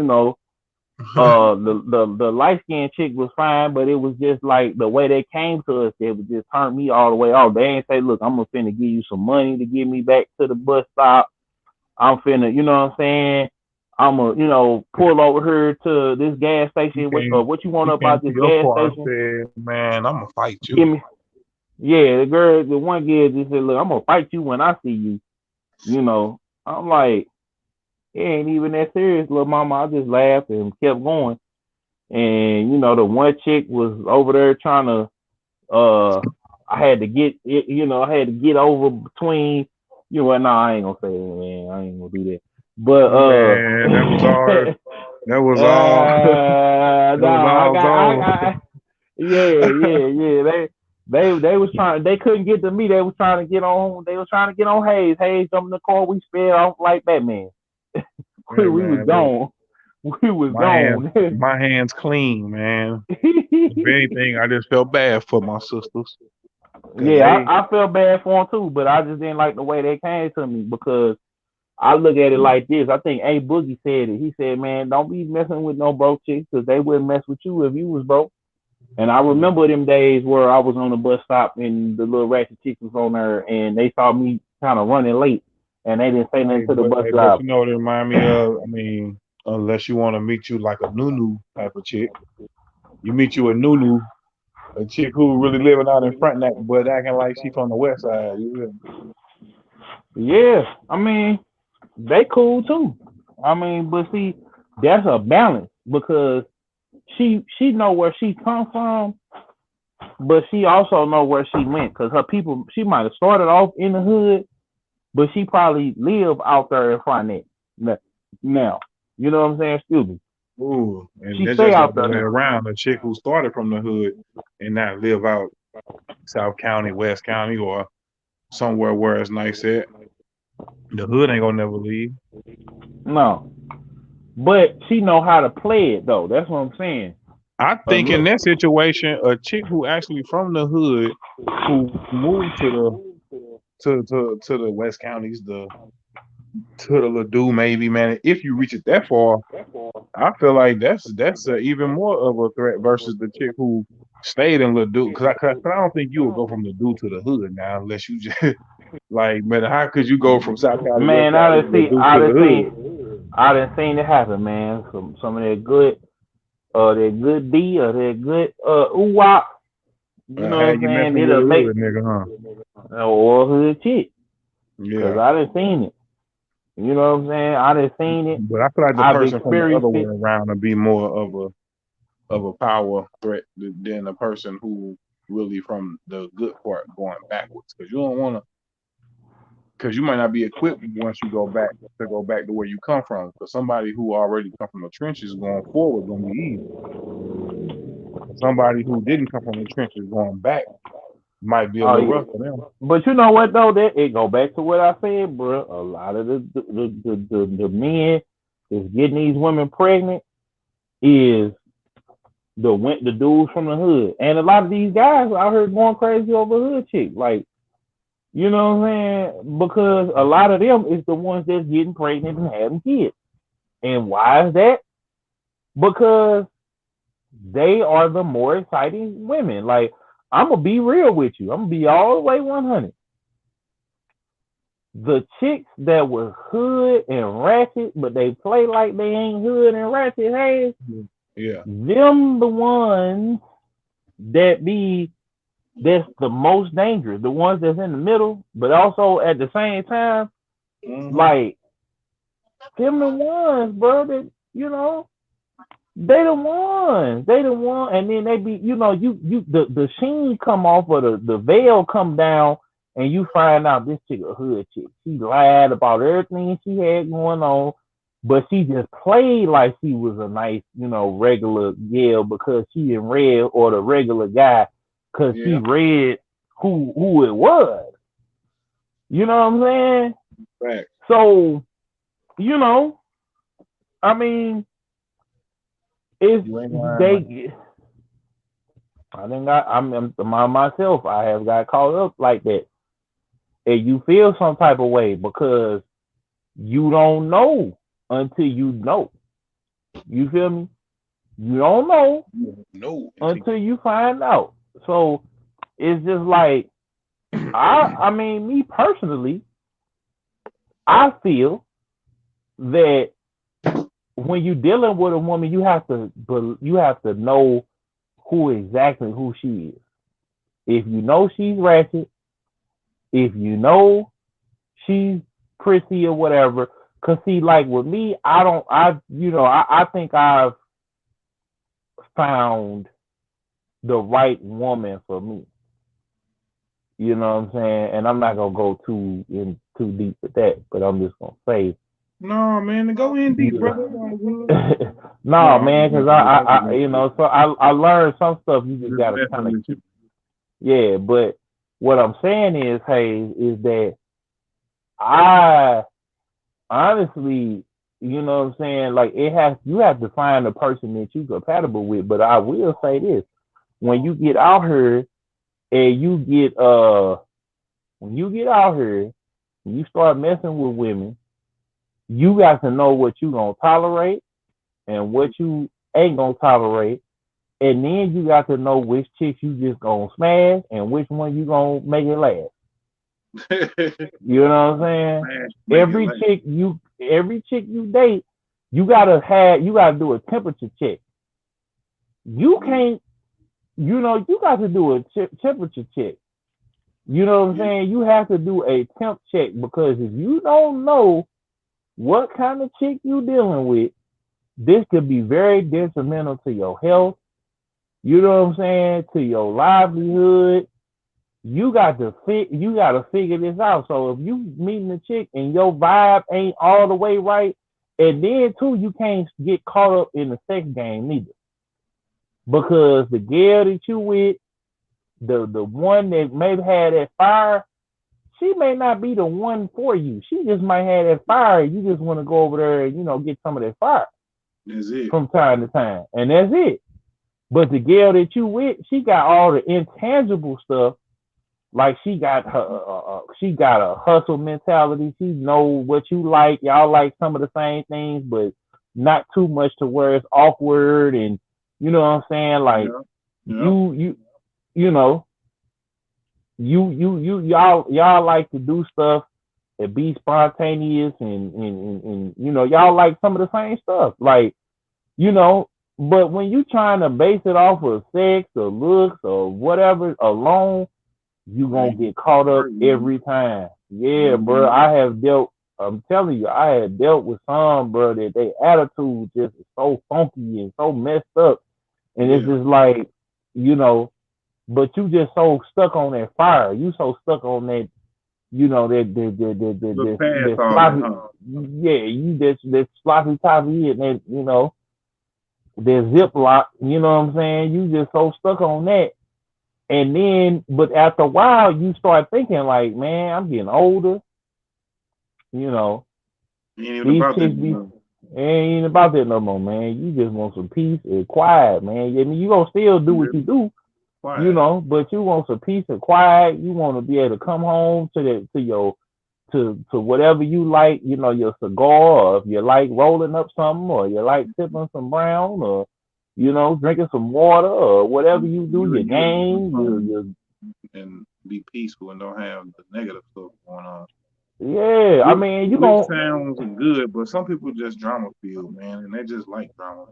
the light skinned chick was fine, but it was just like the way they came to us, it would just turn me all the way off. They ain't say, look, I'm finna give you some money to get me back to the bus stop. I'm finna, you know what I'm saying? I'm gonna, pull over here to this gas station. What you want about this gas station? Said, man, I'm gonna fight you. The one girl just said, look, I'm gonna fight you when I see you. I'm like, it ain't even that serious, little mama. I just laughed and kept going. And, the one chick was over there trying to, I had to get over between, You know what? No, I ain't gonna say it, man. I ain't gonna do that. But Man, that was all. That was all. That no, was all yeah. They was trying. They couldn't get to me. They was trying to get on. They was trying to get on Haze. Haze jumped in the car. We sped off like Batman. Hey, we was man, gone. We was gone. my hands clean, man. If anything, I just felt bad for my sisters. Yeah, I felt bad for them too, but I just didn't like the way they came to me because I look at it like this. I think A Boogie said it. He said, "Man, don't be messing with no broke chicks because they wouldn't mess with you if you was broke." And I remember them days where I was on the bus stop and the little ratchet chick was on there, and they saw me kind of running late, and they didn't say nothing to the bus driver. But you know, it remind me of. I mean, unless you want to meet you like a Nunu type of chick, you meet you a Nunu, a chick who really living out in front that, but acting like she from the west side. Yeah, I mean, they cool too. I mean, but see, that's a balance because she know where she come from, but she also know where she went because her people. She might have started off in the hood, but she probably live out there in Frontenac now. You know what I'm saying? Excuse me. Ooh, and She that's stay just out the there way now. around. A chick who started from the hood and now live out South County, West County, or somewhere where it's nice at. The hood ain't gonna never leave. No, but she know how to play it though. That's what I'm saying. I think in that situation, a chick who actually from the hood, who moved to the West Counties, to the Ladue, maybe, man. If you reach it that far, I feel like that's even more of a threat versus the chick who stayed in Ladue. Because I don't think you would go from Ladue to the hood now unless you just like, man. How could you go from South County, West Man, County, Ladue to the hood? I done seen it happen, man. Some of that good, that good D or that good ooh wop. You know what I'm You saying? messing with It'll a make hood nigga, huh? or hood chick. Cause Yeah. I done seen it. You know what I'm saying? I done seen it. But I feel like the I've person from the other experienced way it. around would be more of a power threat than a person who really from the good part going backwards. Because you don't want to. Because you might not be equipped once you go back to where you come from. Because somebody who already come from the trenches going forward gonna be easy. Somebody who didn't come from the trenches going back might be a little rough for them. But you know what though? That it go back to what I said, bro. A lot of the men that's getting these women pregnant is the dudes from the hood, and a lot of these guys out here going crazy over hood chicks. Like, you know what I'm saying? Because a lot of them is the ones that's getting pregnant and having kids. And why is that? Because they are the more exciting women. Like, I'm gonna be real with you. I'm gonna be all the way 100. The chicks that were hood and ratchet, but they play like they ain't hood and ratchet, hey, yeah, them the ones that's the most dangerous, the ones that's in the middle, but also at the same time, like them the ones, bro, that you know, they the ones, and then they be, you know, the sheen come off of the veil come down, and you find out this chick a hood chick. She lied about everything she had going on, but she just played like she was a nice, you know, regular girl because she didn't read, or the regular guy because she read who it was. You know what I'm saying? Right. So, you know, I mean, it's they. I'm myself. I have got caught up like that, and you feel some type of way because you don't know until you know. You feel me? You don't know until you find out. So it's just like I mean, me personally, I feel that when you're dealing with a woman, you have to know who she is. If you know she's ratchet, if you know she's prissy or whatever, cause see, like with me, I think I've found the right woman for me. You know what I'm saying? And I'm not gonna go too deep with that, but I'm just gonna say, No, man, to go in deep, yeah. brother. All good. No, No, man, because you know, so I learned some stuff. You just gotta kind of keep, yeah. But what I'm saying is, hey, is that I honestly, you know what I'm saying, like you have to find a person that you compatible with. But I will say this: when you get out here and when you get out here and you start messing with women, you got to know what you gonna tolerate and what you ain't gonna tolerate. And then you got to know which chicks you just gonna smash and which one you gonna make it last. You know what I'm saying? Every chick you date, you gotta do a temperature check. You can't, you know, you got to do a temperature check. You know what I'm saying? You have to do a temp check because if you don't know what kind of chick you dealing with, this could be very detrimental to your health. You know what I'm saying? To your livelihood. You got to figure this out. So if you meeting a chick and your vibe ain't all the way right, and then too, you can't get caught up in the sex game neither. Because the girl that you with, the one that maybe had that fire, she may not be the one for you. She just might have that fire. You just want to go over there and, you know, get some of that fire. That's it. From time to time. And that's it. But the girl that you with, she got all the intangible stuff. Like she got a hustle mentality. She know what you like. Y'all like some of the same things, but not too much to where it's awkward. And you know what I'm saying? Like you know, y'all like to do stuff and be spontaneous and you know, y'all like some of the same stuff. Like, you know, but when you trying to base it off of sex or looks or whatever alone, you gonna get caught up every time. Yeah, bro. I'm telling you, I had dealt with some, bro, that their attitude just is so funky and so messed up. And it's just like, you know, but you just so stuck on that fire. You so stuck on that, you know, that sloppy, you that sloppy toppy and that, you know, that ziplock, you know what I'm saying? You just so stuck on that. And then, but after a while, you start thinking like, man, I'm getting older. You know, these chicks ain't about that no more, man. You just want some peace and quiet, man. I mean, you gonna still do what you do, you know, but you want some peace and quiet. You want to be able to come home to whatever you like, you know, your cigar, or if you like rolling up something, or you like sipping some brown, or you know, drinking some water or whatever you do, your game, and be peaceful and don't have the negative stuff going on. Yeah, I mean, you know, sounds good, but some people just drama feel, man, and they just like drama,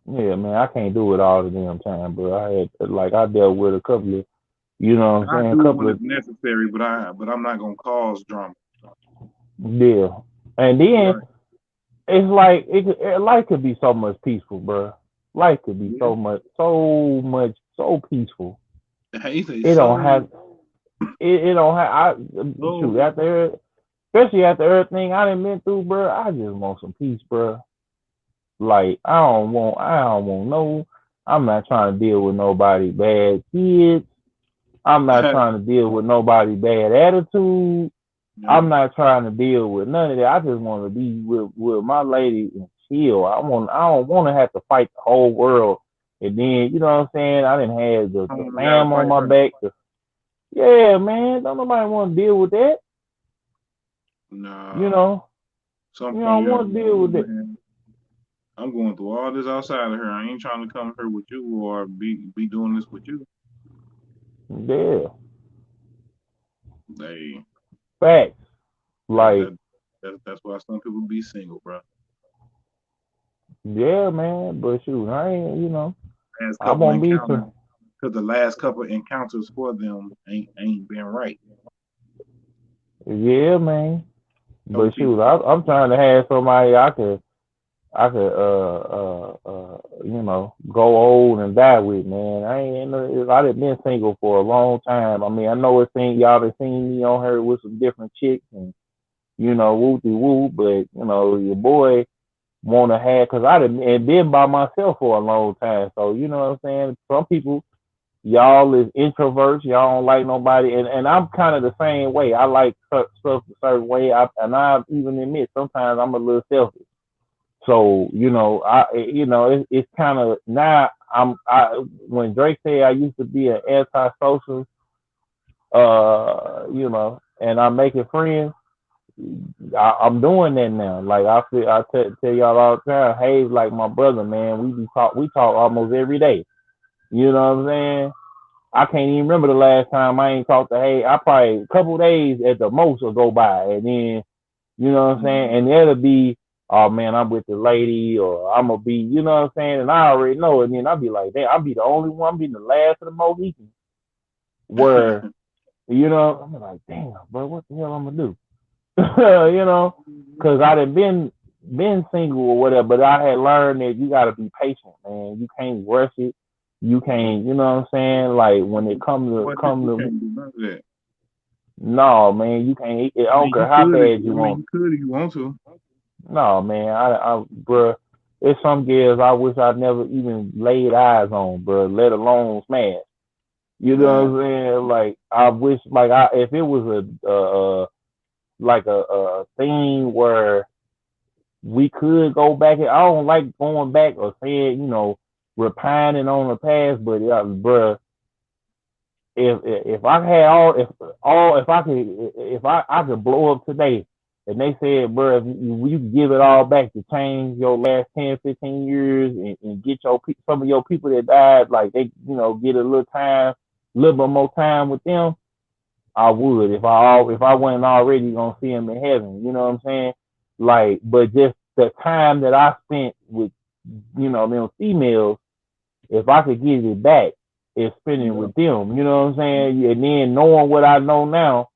man. Yeah, man, I can't do it all the damn time, bro. I dealt with a couple of, you know what I'm saying, a couple of necessary, but I'm not gonna cause drama. Yeah, and then. It's like life could be so much peaceful, bro. Life could be so peaceful. It don't have. Shoot, especially after everything I done been through, bro. I just want some peace, bro. Like I don't want no. I'm not trying to deal with nobody bad kids. I'm not trying to deal with nobody bad attitude. I'm not trying to deal with none of that. I just want to be with my lady and chill. I don't want to have to fight the whole world. And then, you know what I'm saying? I didn't have the fam on my back. Yeah, man. Don't nobody want to deal with that. No. You know? You don't want to deal with that. I'm going through all this outside of her. I ain't trying to come here with you or be doing this with you. Yeah. Hey. Facts. Like that's why some people be single, bro. Yeah, man. But shoot, I ain't, you know. I won't be because the last couple encounters for them ain't been right. Yeah, man. But shoot, I'm trying to have somebody I I could go old and die with, man. I done been single for a long time. I mean, I know y'all have seen me on her with some different chicks and whoopty whoop, but your boy wanna have, cause I done and been by myself for a long time. So you know what I'm saying? Some people, y'all is introverts, y'all don't like nobody, and I'm kind of the same way. I like stuff a certain way. I even admit sometimes I'm a little selfish. So it's kind of now. When Drake said I used to be an antisocial, and I'm making friends. I'm doing that now. Like I tell y'all all the time. Haze like my brother, man. We talk almost every day. You know what I'm saying? I can't even remember the last time I ain't talked to Haze. I probably a couple days at the most will go by, and then you know what I'm saying, and it'll be, oh man, I'm with the lady, or I'm gonna be, you know what I'm saying, and I already know, and then I'll be like, damn, I'll be the only one, I'm being the last of the Mohicans. Where, I'm like, damn, bro, what the hell I'm gonna do? Because I done been single or whatever, but I had learned that you gotta be patient, man. You can't rush it. You can't, you know what I'm saying? Like when it comes to no, man, you can't. I don't care how bad you want. You could if you want to. No, man, bro, there's some girls I wish I'd never even laid eyes on, bro, let alone smash. You know what I'm saying? Like I wish, like if it was a thing where we could go back. I don't like going back or saying, repining on the past, but bro, if I had if I could blow up today, and they said, bro, if you give it all back to change your last 10, 15 years and get some of your people that died, like they, get a little bit more time with them, I would. If I wasn't already gonna see them in heaven, you know what I'm saying? Like, but just the time that I spent with, them females, if I could get it back, it's spending with them, you know what I'm saying? And then knowing what I know now,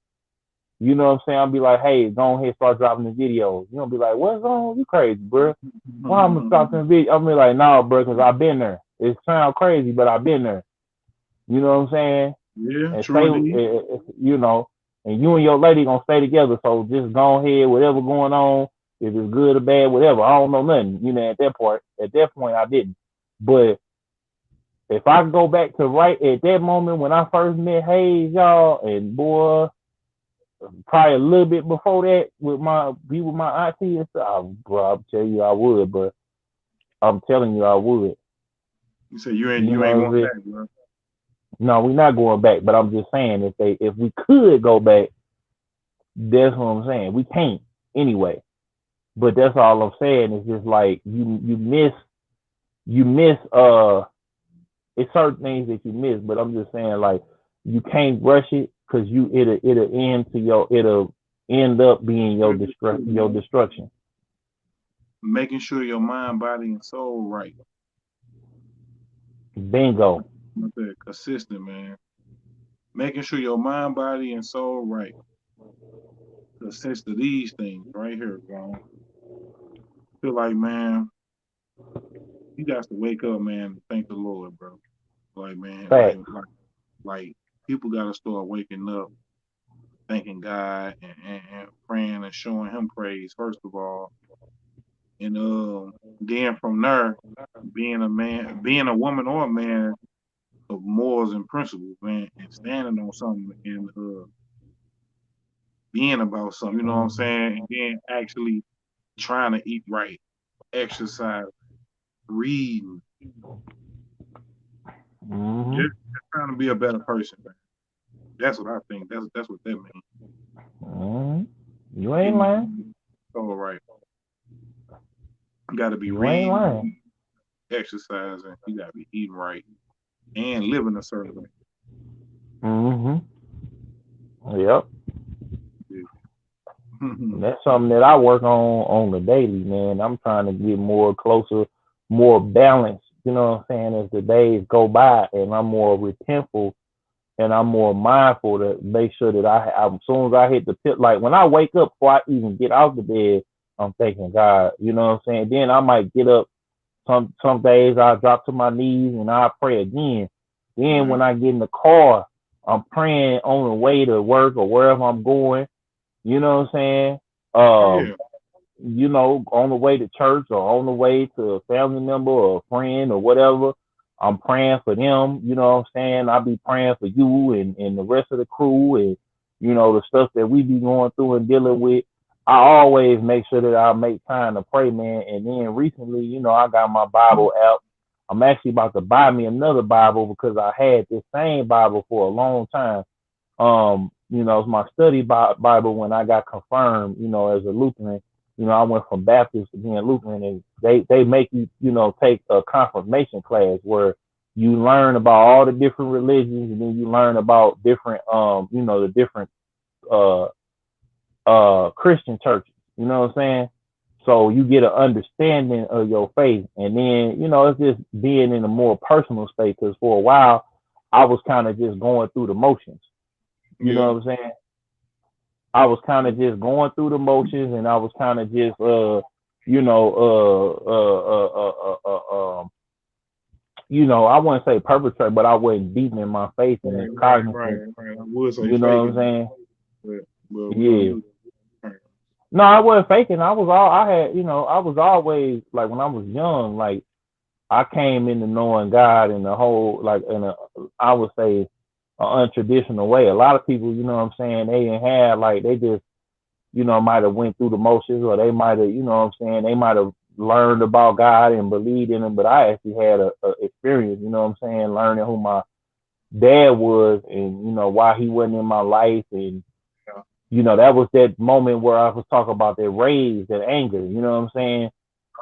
you know what I'm saying? I'll be like, hey, go ahead, start dropping the videos. You gonna be like, what's on? You crazy, bro? Why I'm gonna stop the video? I'm be like, no, bro, because I've been there. It sounds crazy, but I've been there. You know what I'm saying? Yeah, and true. And you and your lady gonna stay together. So just go ahead, whatever going on, if it's good or bad, whatever. I don't know nothing. At that point, I didn't. But if I go back to right at that moment when I first met Haze, y'all, and boy, probably a little bit before that with my auntie and stuff, bro, I'll tell you I would, but I'm telling you I would. You say you ain't going back, bro. No, we're not going back, but I'm just saying if we could go back, that's what I'm saying. We can't anyway. But that's all I'm saying. It's just like you miss it's certain things that you miss, but I'm just saying like you can't rush it because it'll end up being your destruction. Making sure your mind, body, and soul right. Bingo. Consistent, man. Making sure your mind, body, and soul right. Consist of these things right here, bro. Feel like, man, you got to wake up, man, and thank the Lord, bro. Like, man, like people got to start waking up, thanking God and praying and showing Him praise first of all, and then from there, being a woman or a man of morals and principles, man, and standing on something and being about something, you know what I'm saying? And then actually trying to eat right, exercise, reading. Just trying to be a better person, man. That's what I think. That's what that means. You ain't lying. All right. You gotta be reading, exercising, you gotta be eating right, and living a certain way. Yep. That's something that I work on the daily, man. I'm trying to get more closer, more balanced, you know what I'm saying, as the days go by, and I'm more repentful and I'm more mindful to make sure that I as soon as I hit the pit, like when I wake up before I even get out the bed, I'm thanking God. You know what I'm saying? Then I might get up. Some days I drop to my knees and I pray again. Then when I get in the car, I'm praying on the way to work or wherever I'm going. You know what I'm saying? You know, on the way to church or on the way to a family member or a friend or whatever, I'm praying for them. You know what I'm saying? I'll be praying for you and the rest of the crew and, you know, the stuff that we be going through and dealing with. I always make sure that I make time to pray, man. And then recently, you know, I got my Bible app. I'm actually about to buy me another Bible because I had this same Bible for a long time. You know, it's my study Bible when I got confirmed, you know, as a Lutheran. You know, I went from Baptist to being Lutheran, and they make you, you know, take a confirmation class where you learn about all the different religions, and then you learn about different, you know, the different Christian churches. You know what I'm saying? So you get an understanding of your faith, and then, you know, it's just being in a more personal state. Because for a while, I was kind of just going through the motions. You know what I'm saying? I was kind of just going through the motions, and I was kind of just, you know, I wouldn't say perpetrate, but I wasn't deep in my faith and cognizant. Right. I would say you know what I'm saying? Yeah. No, I wasn't faking. I was always, like, when I was young, like, I came into knowing God in the whole, like, I would say, an untraditional way. A lot of people, you know what I'm saying, they didn't have, like, they just, you know, might have went through the motions, or they might have, you know what I'm saying, they might have learned about God and believed in him, but I actually had a experience, you know what I'm saying, learning who my dad was and, you know, why he wasn't in my life. And, you know, that was that moment where I was talking about that rage, that anger, you know what I'm saying?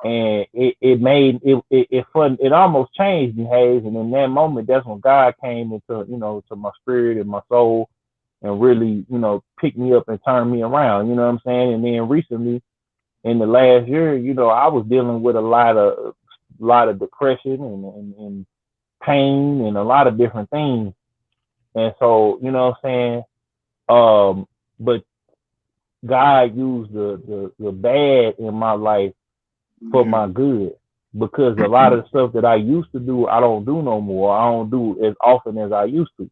And it made it fun. It almost changed me, Haze. And in that moment, that's when God came into, you know, to my spirit and my soul, and really, you know, picked me up and turned me around. You know what I'm saying? And then recently, in the last year, you know, I was dealing with a lot of depression and pain and a lot of different things. And so, you know what I'm saying? But God used the bad in my life for my good, because a lot of the stuff that I used to do, I don't do no more. I don't do as often as I used to.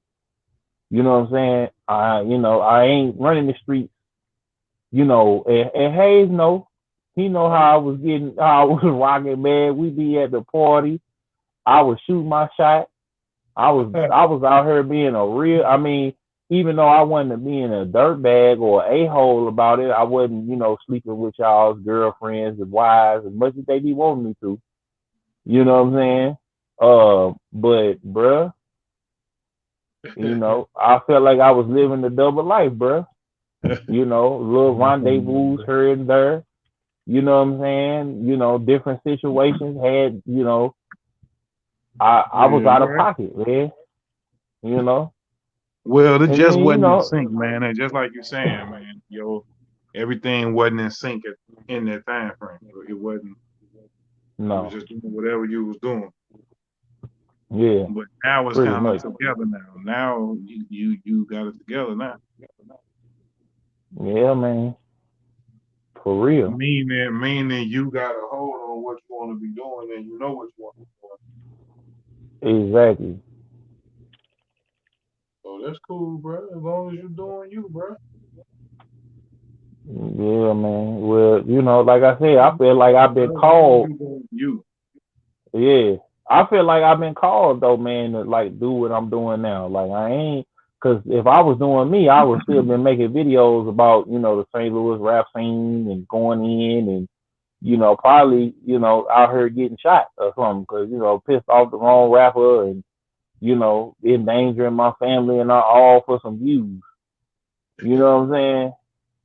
You know what I'm saying? I ain't running the streets, you know, and Hayes he know how I was rocking, man. We be at the party. I would shoot my shot. I was out here being even though I wasn't being a dirtbag or a-hole about it, I wasn't, you know, sleeping with y'all's girlfriends and wives as much as they be wanting me to. You know what I'm saying? But, bruh, you know, I felt like I was living the double life, bruh. You know, little rendezvous here and there. You know what I'm saying? You know, different situations had, you know, I was out of pocket, man. You know? Well, it just wasn't in sync, man. And just like you're saying, man, everything wasn't in sync in that time frame. It wasn't. No. You was just doing whatever you was doing. Yeah. But now it's kind of together now. Now you got it together now. Yeah, man. For real. Meaning you got a hold on what you want to be doing, and you know what you want to be doing. Exactly. So that's cool, bro. As long as you're doing you, bro. Yeah, man. Well, you know, like I said, I feel like I've been called. Yeah. I feel like I've been called, though, man, to, like, do what I'm doing now. Like, I ain't, because if I was doing me, I would still been making videos about, you know, the St. Louis rap scene and going in and, you know, probably, you know, out here getting shot or something because, you know, pissed off the wrong rapper and, you know, endangering my family and all for some views. You know what I'm saying?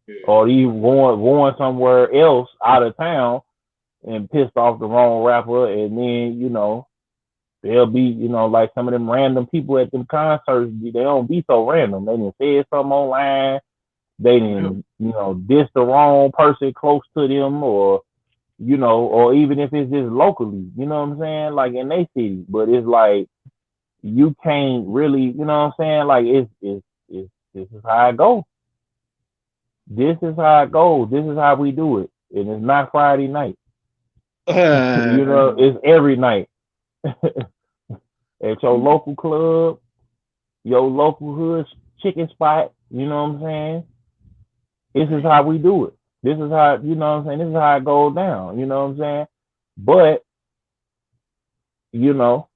Yeah. Or even going somewhere else out of town and pissed off the wrong rapper, and then, you know, they'll be, you know, like some of them random people at them concerts, they don't be so random. They didn't say something online. They didn't, you know, diss the wrong person close to them, or, you know, or even if it's just locally, you know what I'm saying? Like in their city. But it's like, you can't really, you know what I'm saying? Like, this is how it goes. This is how it goes. This is how we do it. and it's not Friday night. You know, it's every night at your local club, your local hood chicken spot. You know what I'm saying? This is how we do it. This is how, you know what I'm saying? This is how it goes down. You know what I'm saying? But you know,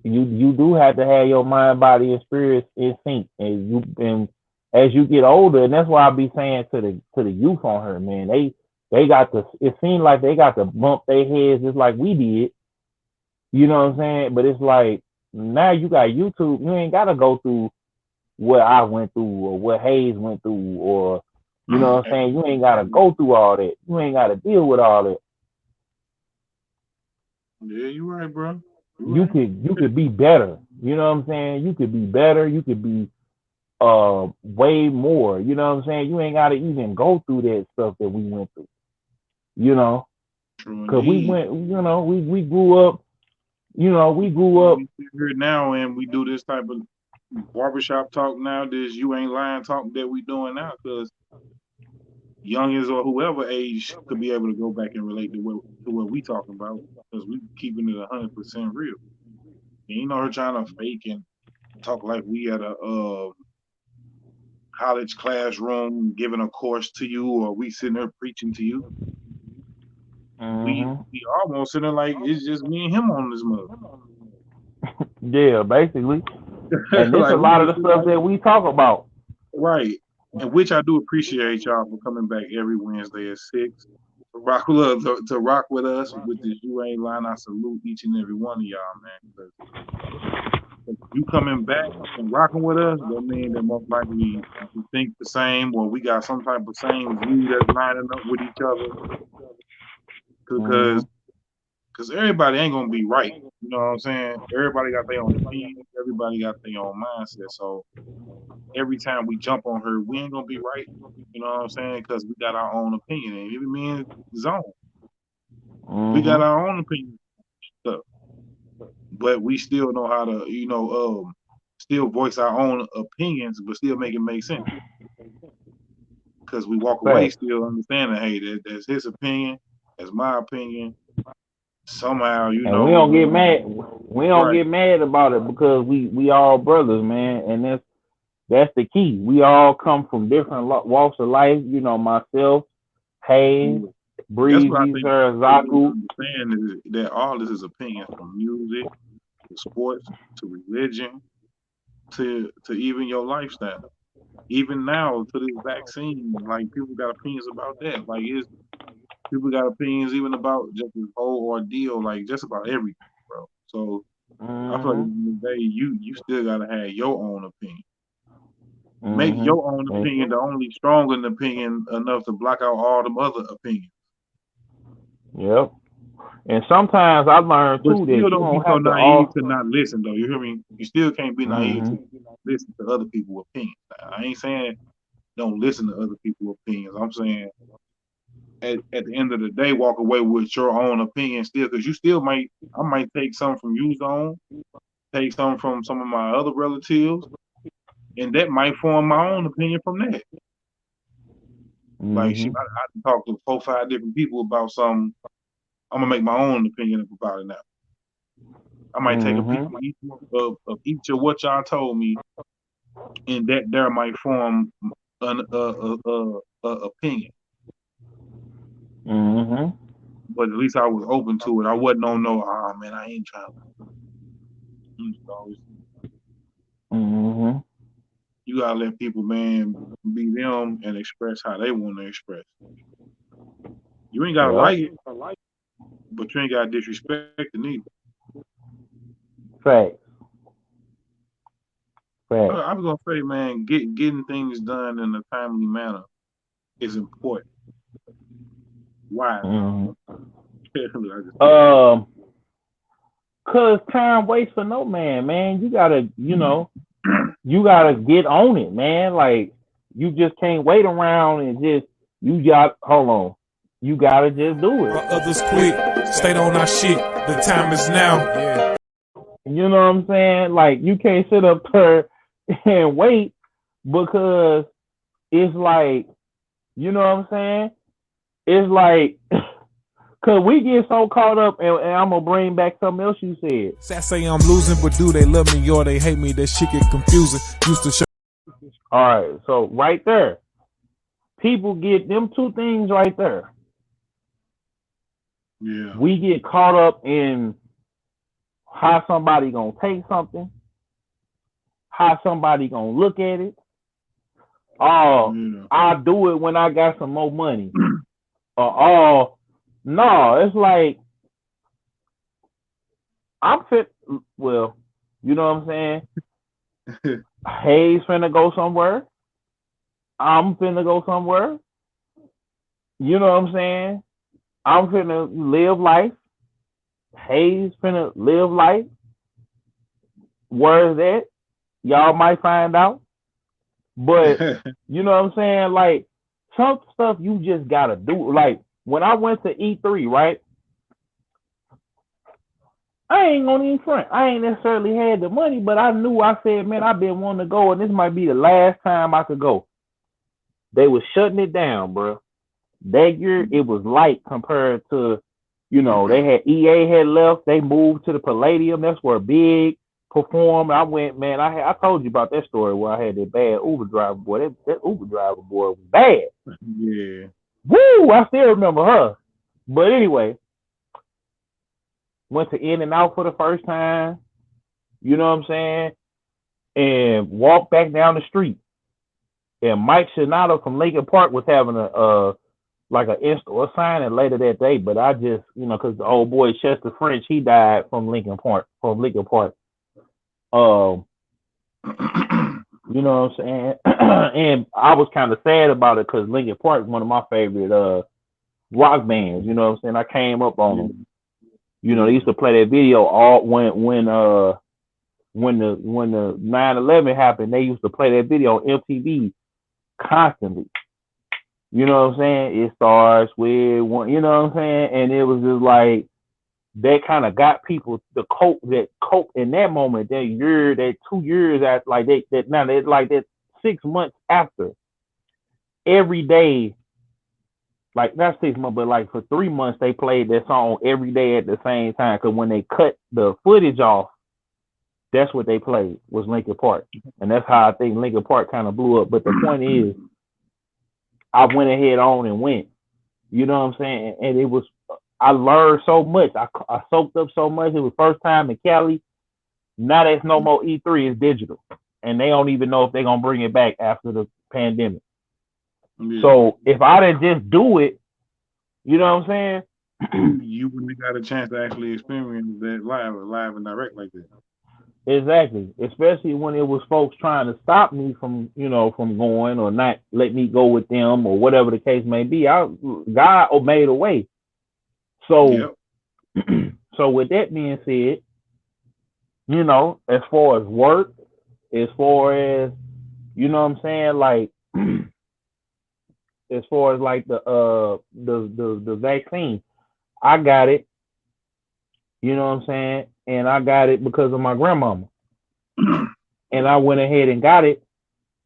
you do have to have your mind, body, and spirit in sync, and as you get older, and that's why I be saying to the youth on her, man, they got to. It seems like they got to bump their heads just like we did. You know what I'm saying? But it's like now you got YouTube. You ain't got to go through what I went through or what Haze went through, or you know what I'm saying. You ain't got to go through all that. You ain't got to deal with all that. Yeah, you right, bro. You could be better. You know what I'm saying? You could be better. You could be way more. You know what I'm saying? You ain't gotta even go through that stuff that we went through. You know? Because we went, you know, we grew up, you know, we grew up. We sit here now and we do this type of barbershop talk now, this you ain't lying talk that we doing now, because youngins or whoever age could be able to go back and relate to what we talking about, because we keeping it 100% real. And you know, her trying to fake and talk like we at a college classroom giving a course to you, or we sitting there preaching to you. We almost sitting there like it's just me and him on this mug. Yeah, basically. And there's like, a lot of the stuff that we talk about. Right. And which I do appreciate y'all for coming back every Wednesday at 6 to rock with us with this You Ain't Lying. I salute each and every one of y'all, man. If you coming back and rocking with us, that means that most likely we think the same, or we got some type of same view that's lining up with each other. Because everybody ain't gonna be right. You know what I'm saying? Everybody got their own opinion. Everybody got their own mindset. So every time we jump on her, we ain't gonna be right. You know what I'm saying? Because we got our own opinion. And even me and Zone, we got our own opinion stuff. But we still know how to, you know, still voice our own opinions, but still make it make sense. Because we walk away still understanding, hey, that's his opinion, that's my opinion. Somehow, you know, we don't get mad. We don't get mad about it because we all brothers, man, and that's the key. We all come from different walks of life. You know, myself, Haze, Breezy, Sir Zaku. Understand that all this is opinion, from music to sports to religion to even your lifestyle. Even now to this vaccine, like people got opinions about that. Like people got opinions even about just this whole ordeal, like just about everything, bro. So I feel like at the end of the day, you still gotta have your own opinion. Make your own opinion the only strong an opinion enough to block out all them other opinions. Yep. And sometimes I learned too that you don't be so naive to not listen, though. You hear me? You still can't be naive to listen to other people's opinions. I ain't saying don't listen to other people's opinions. I'm saying at the end of the day, walk away with your own opinion still, because you still I might take some from you, Zone, take some from some of my other relatives, and that might form my own opinion from that. Like, I talk to 4-5 different people about something. I'm gonna make my own opinion about it now. I might take a piece of each of what y'all told me, and that there might form an opinion. But at least I was open to it. I wasn't on no, man, I ain't trying. You gotta let people, man, be them and express how they want to express. You ain't gotta like it, but you ain't gotta disrespect it neither. Facts. I was gonna say, man, getting things done in a timely manner is important. Why? Cause time waits for no man. You gotta, you know, you gotta get on it, man. Like, you just can't wait around and hold on. You gotta just do it. Others quit, stayed on our shit. The time is now. Yeah. You know what I'm saying? Like, you can't sit up there and wait, because it's like, you know what I'm saying? it's like, cause we get so caught up, and I'm gonna bring back something else you said. I say I'm losing, but do they love me or they hate me? That shit get confusing. Used to show. All right, so right there, people get them two things right there. Yeah. We get caught up in how somebody gonna take something, how somebody gonna look at it. Oh, I'll do it when I got some more money. Oh, no, it's like I'm fit. Well, you know what I'm saying? Haze finna go somewhere. I'm finna go somewhere. You know what I'm saying? I'm finna live life. Haze finna live life. Where is that? Y'all might find out. But you know what I'm saying? Like some stuff you just gotta do. Like when I went to E3, right? I ain't gonna even front. I ain't necessarily had the money, but I knew. I said, man, I've been wanting to go, and this might be the last time I could go. They was shutting it down, bro. That year it was light compared to, they had EA had left. They moved to the Palladium. That's where Big performed. I went, man. I told you about that story where I had that bad Uber driver boy. That Uber driver boy was bad. Yeah. Woo! I still remember her. But anyway, went to In-N-Out for the first time. You know what I'm saying? And walked back down the street. And Mike Shinato from Lincoln Park was having a signing later that day, but I just, because the old boy Chester French, he died from Lincoln Park. You know what I'm saying? And I was kind of sad about it because Lincoln Park is one of my favorite rock bands. You know what I'm saying? I came up on them. They used to play that video all when the 9/11 happened. They used to play that video on MTV constantly. You know what I'm saying? It starts with one. You know what I'm saying? And it was just like that kind of got people to cope in that moment. That 2 years after, like that now it's like that 6 months after. Every day, like not 6 months, but like for 3 months, they played that song every day at the same time. Because when they cut the footage off, that's what they played was Lincoln Park, and that's how I think Lincoln Park kind of blew up. But the point is, I went ahead on and went. You know what I'm saying? And I learned so much. I soaked up so much. It was first time in Cali. Now there's no more E3. It's digital, and they don't even know if they're gonna bring it back after the pandemic. Yeah. So if I didn't just do it, you know what I'm saying? You wouldn't have got a chance to actually experience that live and direct like that. Exactly, especially when it was folks trying to stop me from going or not let me go with them or whatever the case may be. God made a way. So, so with that being said, as far as work, as far as what I'm saying, like as far as like the vaccine, I got it. You know what I'm saying? And I got it because of my grandmama. And I went ahead and got it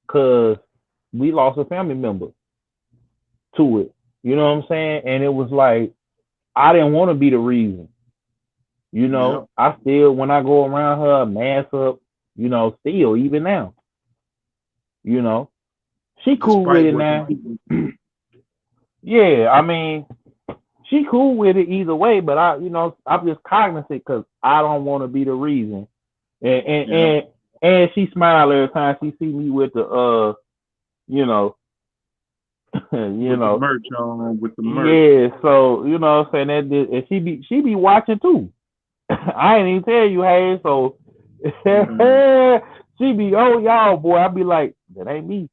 because we lost a family member to it. You know what I'm saying? And it was like, I didn't want to be the reason. I still, when I go around her, mask up, still, even now. She cool with it now. Yeah, I mean, she cool with it either way, but I'm just cognizant because I don't want to be the reason. And she smile every time she see me with the the merch on with the merch. Yeah, so what I'm saying, that and she be watching too. I ain't even tell you, hey, so she be, oh y'all boy, I be like, that ain't me.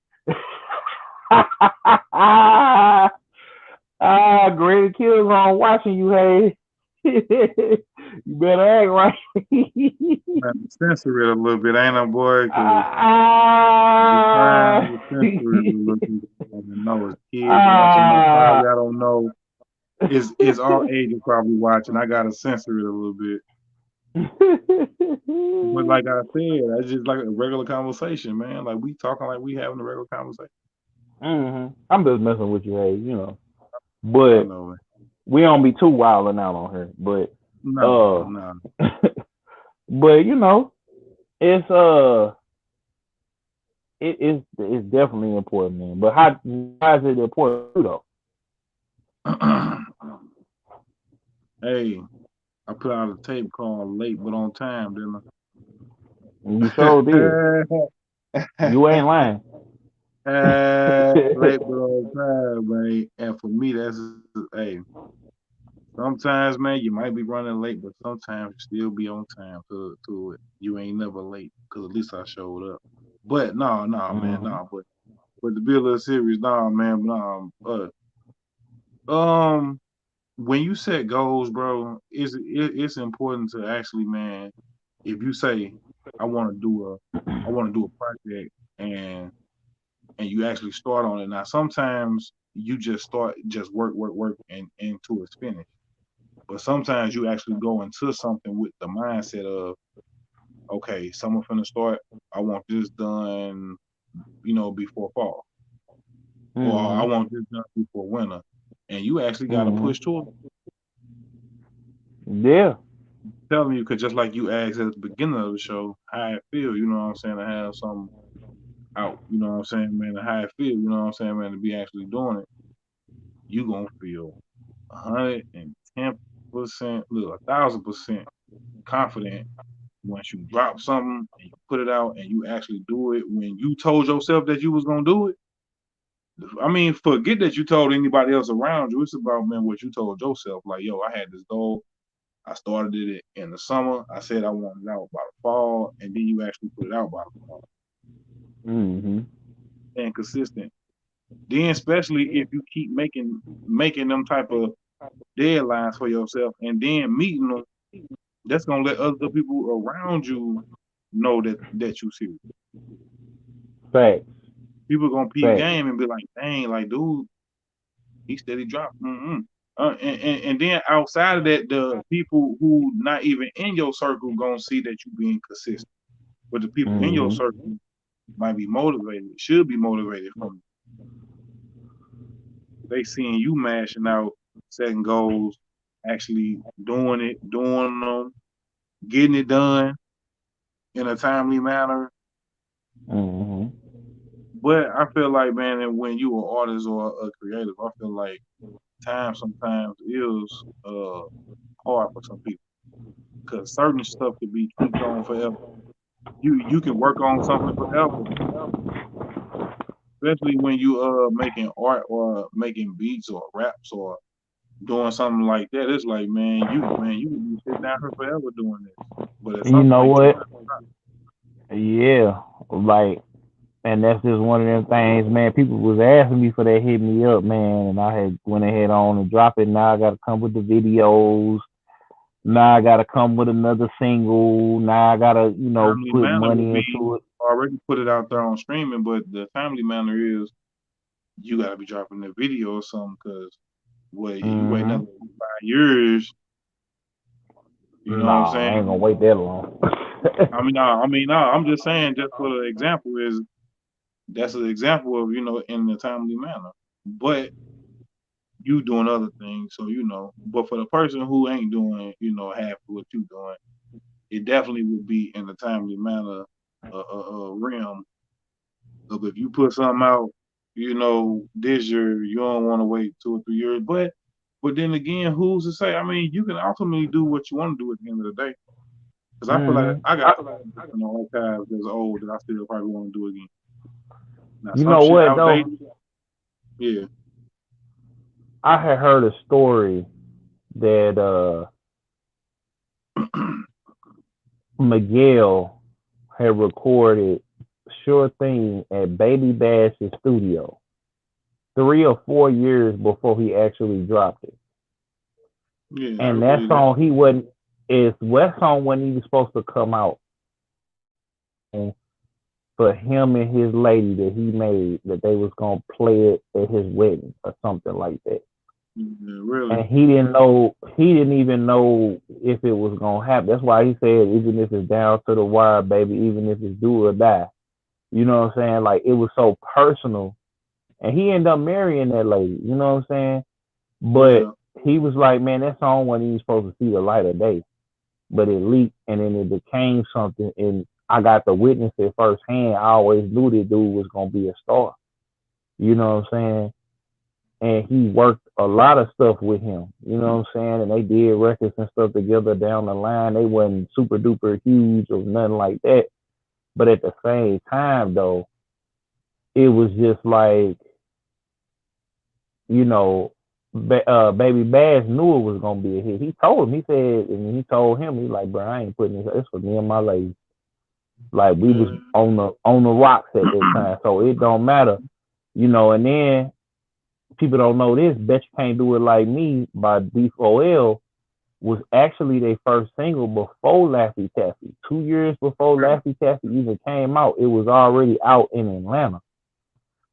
Greater Kills on watching you, hey. You better act right. Censor it a little bit, ain't I, boy? Censor it a little bit. I know it's kids watching. I don't know. It's all ages probably watching. I gotta censor it a little bit. But like I said, that's just like a regular conversation, man. Like we talking like we having a regular conversation. I'm just messing with you, hey, But know it. we don't be too wilding out on her. But No. but you know, it's it's definitely important, man. But why is it important though? Hey, I put out a tape called "Late But on Time," didn't You sure did. I? You ain't lying. Late but on time, man. And for me, that's hey. Sometimes, man, you might be running late, but sometimes you still be on time to it. You ain't never late, cause at least I showed up. But no, man, no. But to be a little serious, nah, man, nah. When you set goals, bro, it's important to actually, man. If you say I want to do a project, and you actually start on it. Now, sometimes you just start, just work, and until it's finished. But sometimes you actually go into something with the mindset of, okay, someone finna start. I want this done, before fall, or I want this done before winter, and you actually got to push towards it. Yeah. I'm telling you, because just like you asked at the beginning of the show, how I feel, you know what I'm saying, to have something out, you know what I'm saying, man, how I feel, you know what I'm saying, man, to be actually doing it, you gonna feel 110%, look, 1,000% confident once you drop something and you put it out and you actually do it when you told yourself that you was gonna do it. I mean, forget that you told anybody else around you. It's about, man, what you told yourself. Like, yo, I had this goal. I started it in the summer. I said I wanted it out by the fall, and then you actually put it out by the fall. And consistent. Then, especially if you keep making them type of deadlines for yourself, and then meeting them, that's gonna let other people around you know that you serious. Facts. People gonna peep game and be like, dang, like, dude, he steady dropped. And then outside of that, the people who not even in your circle gonna see that you being consistent. But the people in your circle might be motivated, should be motivated from they seeing you mashing out, setting goals, actually doing them, getting it done in a timely manner. But I feel like, man, that when you an artist or a creative, I feel like time sometimes is hard for some people, because certain stuff could be keep going forever. You can work on something forever, especially when you making art or making beats or raps or doing something like that. It's like, man, you can be sitting down here forever doing this. But at You some know point, what? Yeah, like, and that's just one of them things, man. People was asking me for that, hit me up, man, and I had went ahead on and dropped it. Now I got to come with the videos. Now I got to come with another single. Now I got to, put money into it. Already put it out there on streaming, but the family manner is you got to be dropping the video or something, because you wait another 5 years. You know what I'm saying? I ain't gonna wait that long. no. I'm just saying, just for the example, that's an example of, in the timely manner. But you doing other things, so But for the person who ain't doing, half of what you doing, it definitely would be in the timely manner, realm of, if you put something out, this year, you don't want to wait 2 or 3 years. But then again, who's to say? I mean, you can ultimately do what you want to do at the end of the day. Because I feel like I got archives that's old that I still probably want to do again. Now, you know what though? Yeah. I had heard a story that Miguel had recorded Sure Thing at Baby Bash's studio 3 or 4 years before he actually dropped it. Yeah, and that song that song wasn't even supposed to come out. And for him and his lady that he made, that they was gonna play it at his wedding or something like that. Yeah, really? And he didn't even know if it was gonna happen. That's why he said, even if it's down to the wire, baby, even if it's do or die. You know what I'm saying? Like, it was so personal. And he ended up marrying that lady, you know what I'm saying? But he was like, man, that song wasn't even supposed to see the light of day. But it leaked and then it became something. And I got to witness it firsthand. I always knew this dude was going to be a star. You know what I'm saying? And he worked a lot of stuff with him. You know what I'm saying? And they did records and stuff together down the line. They wasn't super duper huge or nothing like that. But at the same time, though, it was just like, you know, Baby Bash knew it was gonna be a hit. He told him, he told him, he's like, bro, I ain't putting this. It's for me and my lady. Like we was on the rocks at that time, so it don't matter, you know. And then people don't know this. Bet You Can't Do It Like Me by B4L was actually their first single before Laffy Taffy. 2 years before Laffy Taffy even came out, it was already out in Atlanta.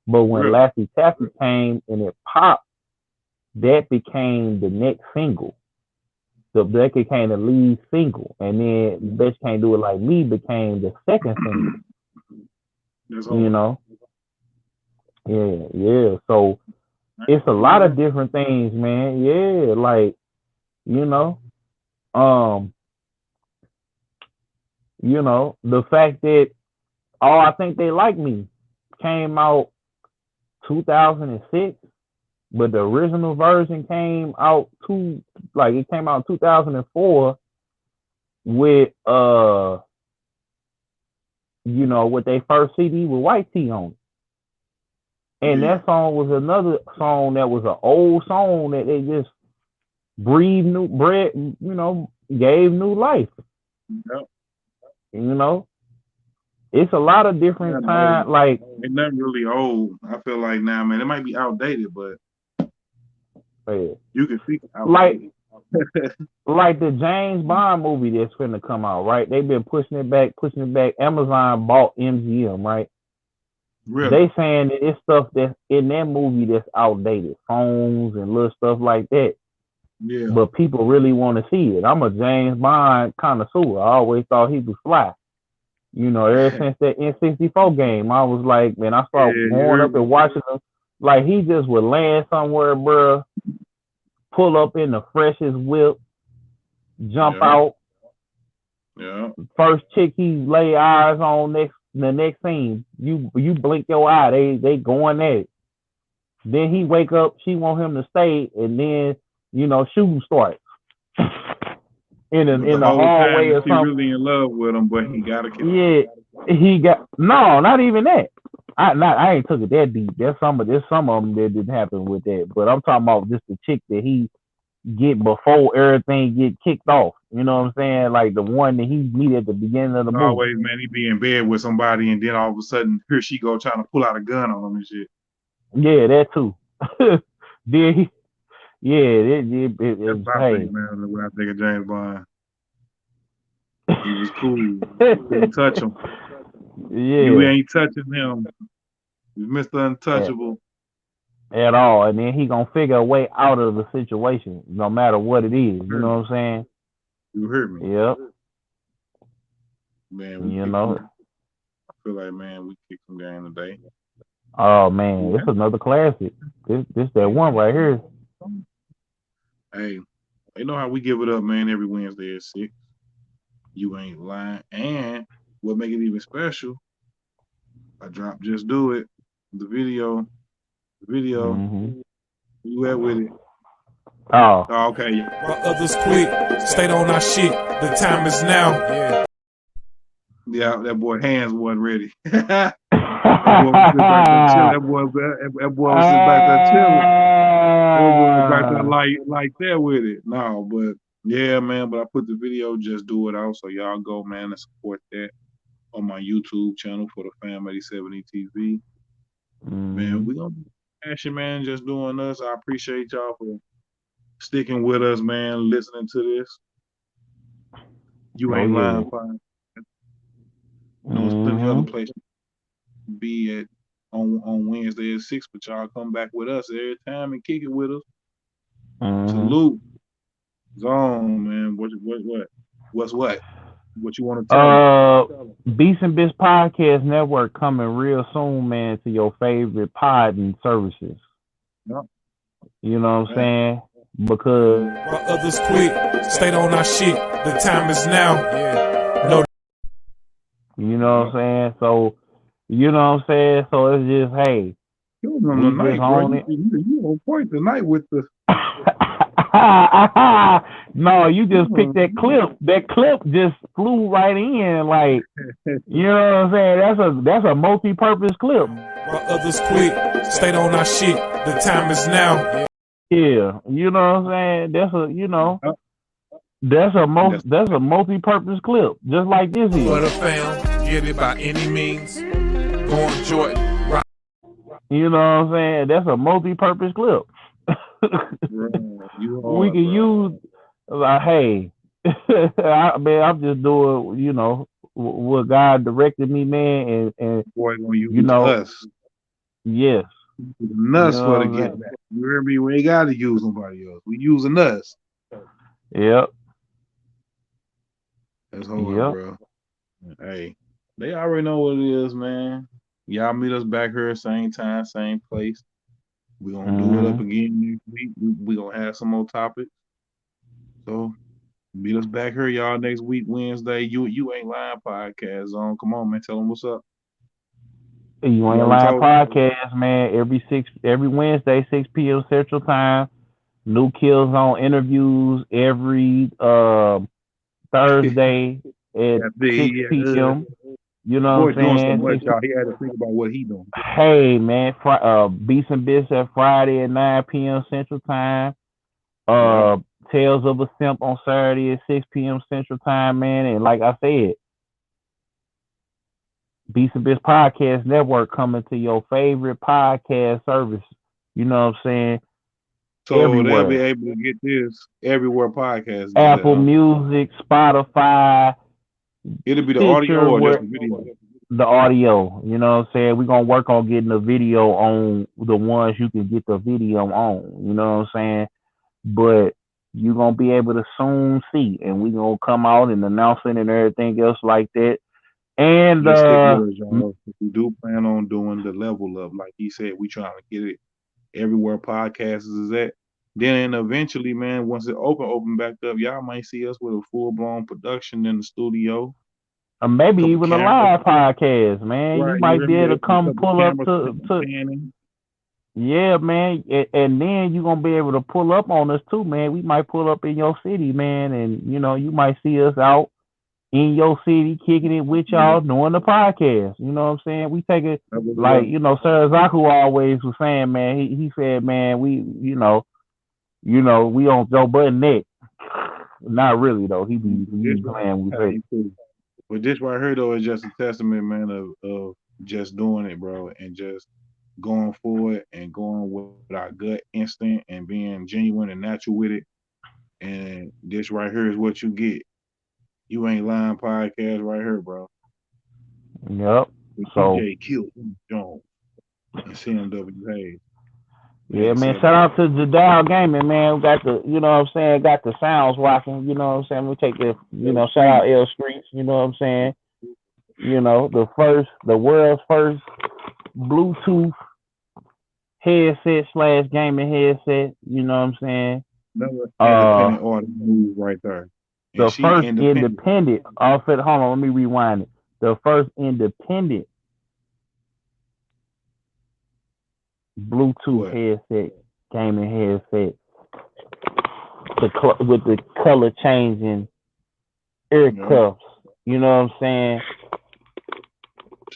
But when Laffy Taffy came and it popped, that became the next single. That became the lead single. And then Bet You Can't Do It Like Me became the second single. You know? Yeah. So it's a lot of different things, man. Yeah, like, you know, the fact that I Think They Like Me came out 2006, but the original version came out in 2004 with with their first CD with White Tee on it. And that song was another song that was an old song that they just gave new life. Yep. You know, it's a lot of different times. Like, it's not really old. I feel like now, man, it might be outdated, but you can see outdated. Like the James Bond movie that's finna come out, right? They've been pushing it back. Amazon bought MGM, right? Really? They saying that it's stuff that's in that movie that's outdated, phones and little stuff like that. Yeah. But people really want to see it. I'm a James Bond connoisseur. I always thought he was fly. You know, ever since that N64 game, I was like, man, I started going up and watching him. Like, he just would land somewhere, bro, pull up in the freshest whip, jump out. Yeah. First chick he lay eyes on the next scene, you blink your eye, they going at it. Then he wake up, she want him to stay, and then shooting starts in the hallway or something. She really in love with him, but he gotta kill him. Yeah, he got not even that. I ain't took it that deep. There's some of them that didn't happen with that, but I'm talking about just the chick that he get before everything get kicked off. You know what I'm saying? Like the one that he meet at the beginning of the movie. Always, man, he be in bed with somebody, and then all of a sudden, here she go trying to pull out a gun on him and shit. Yeah, that too. Then he, it was man. When I think of James Bond, he was cool. Couldn't touch him. Yeah, you ain't touching him. He's Mr. Untouchable. At all, and then he gonna figure a way out of the situation, no matter what it is. You know what I'm saying? You heard me. Yep. Man, I feel like, man, we kicked some game today. Oh man, it's another classic. This that one right here. Hey, you know how we give it up, man, every Wednesday at 6. You ain't lying. And what make it even special, I dropped Just Do It, the video. Mm-hmm. You at with it? Oh, okay. While others quit, stayed on our shit. The time is now. Yeah, that boy hands wasn't ready. That boy was sitting back there chilling. That boy back there like that with it. No, but yeah, man. But I put the video Just Do It out, so y'all go, man, and support that on my YouTube channel for the Fothafam87etv. Man, we gonna be passion, man, just doing us. I appreciate y'all for sticking with us, man, listening to this. You ain't lying, fine. There's plenty other places to be at on Wednesday at 6, but y'all come back with us every time and kick it with us. Salute. Zone, man. What you want to tell me? Beats and Bits Podcast Network coming real soon, man, to your favorite pod and services. Yep. You know what I'm saying? Because While others quit, stayed on our shit. The time is now. No, you know what I'm saying? So you know what I'm saying? So it's just hey, You was on we the just night, bro. own it. You on point tonight with the. No, you just picked that clip. That clip just flew right in, like you know what I'm saying. That's a multi-purpose clip. while others quit, stayed on our shit. The time is now. Yeah, you know what I'm saying. That's a multi-purpose clip, just like this For is. the fam, get it by any means. Go enjoy it. Right. You know what I'm saying. That's a multi-purpose clip. Bro, you We hard, can bro. use like, hey, I'm just doing, what God directed me, man, and Boy, gonna use you know, us. yes, you Nuts know for what the I'm get saying. back. You hear me? We ain't gotta use nobody else. We using us. Yep, That's hard, yep. bro. Hey, they already know what it is, man. Y'all meet us back here, same time, same place. We gonna do it up Hmm. again next week. We gonna have some more topics. So meet us back here, y'all, next week, Wednesday. You ain't lying podcast on. Come on, man. Tell them what's up. You You ain't already lying told them. podcast, man. Every Wednesday, 6 p.m. Central Time. New Kills on interviews every Thursday at That's it. 6 p.m. You know Boy what doing so I'm much, saying? y'all. He had to think about what he doing. Hey man, Beats and Bits at Friday at 9 p.m. Central Time. Yeah. Uh, Tales of a Simp on Saturday at 6 p.m. Central Time, man. And like I said, Beats and Bits Podcast Network coming to your favorite podcast service. You know what I'm saying? So they'll be Everywhere. able to get this everywhere podcasts is at, Apple huh? Music, Spotify, It'll be the audio Stitcher, or just where the video. the audio. You know what I'm saying? We're gonna work on getting the video on the ones you can get the video on. You know what I'm saying? But you're gonna be able to soon see, and we gonna come out and announce it and everything else like that. And Let's stick with us, y'all. We do plan on doing the level up, like he said. We trying to get it everywhere podcasts is at. Then eventually, man, once it open back up, y'all might see us with a full blown production in the studio, maybe couple even a cameras. live podcast, man. You Right, you might hear be able me? to come Couple pull up cameras to panning. yeah, man. And then you're gonna be able to pull up on us too, man. We might pull up in your city, man, and you might see us out in your city kicking it with Yeah, y'all doing the podcast. You know what I'm saying? We take it that was like, up. Sir Zaku always was saying, man, he said, man, we we on Joe Budden neck. Not really though. He This be right, playing with hey, it. cool. But this right here though is just a testament, man, of just doing it, bro, and just going for it and going with our gut instinct and being genuine and natural with it. And this right here is what you get. You ain't lying podcast right here, bro. Yep. With So DJ Kill Jones and CMW Hayes. yeah, man. 87. Shout out to Jadal Gaming, man. We got the, got the sounds rocking. You know what I'm saying? We take the, shout out L Streets. You know what I'm saying? The world's first Bluetooth headset / gaming headset. You know what I'm saying? Another Uh, independent artist move right there. And the she first independent. independent. Hold on, let me rewind it. The first independent Bluetooth What? headset, gaming headset, with the color changing ear Yeah. cuffs. You know what I'm saying?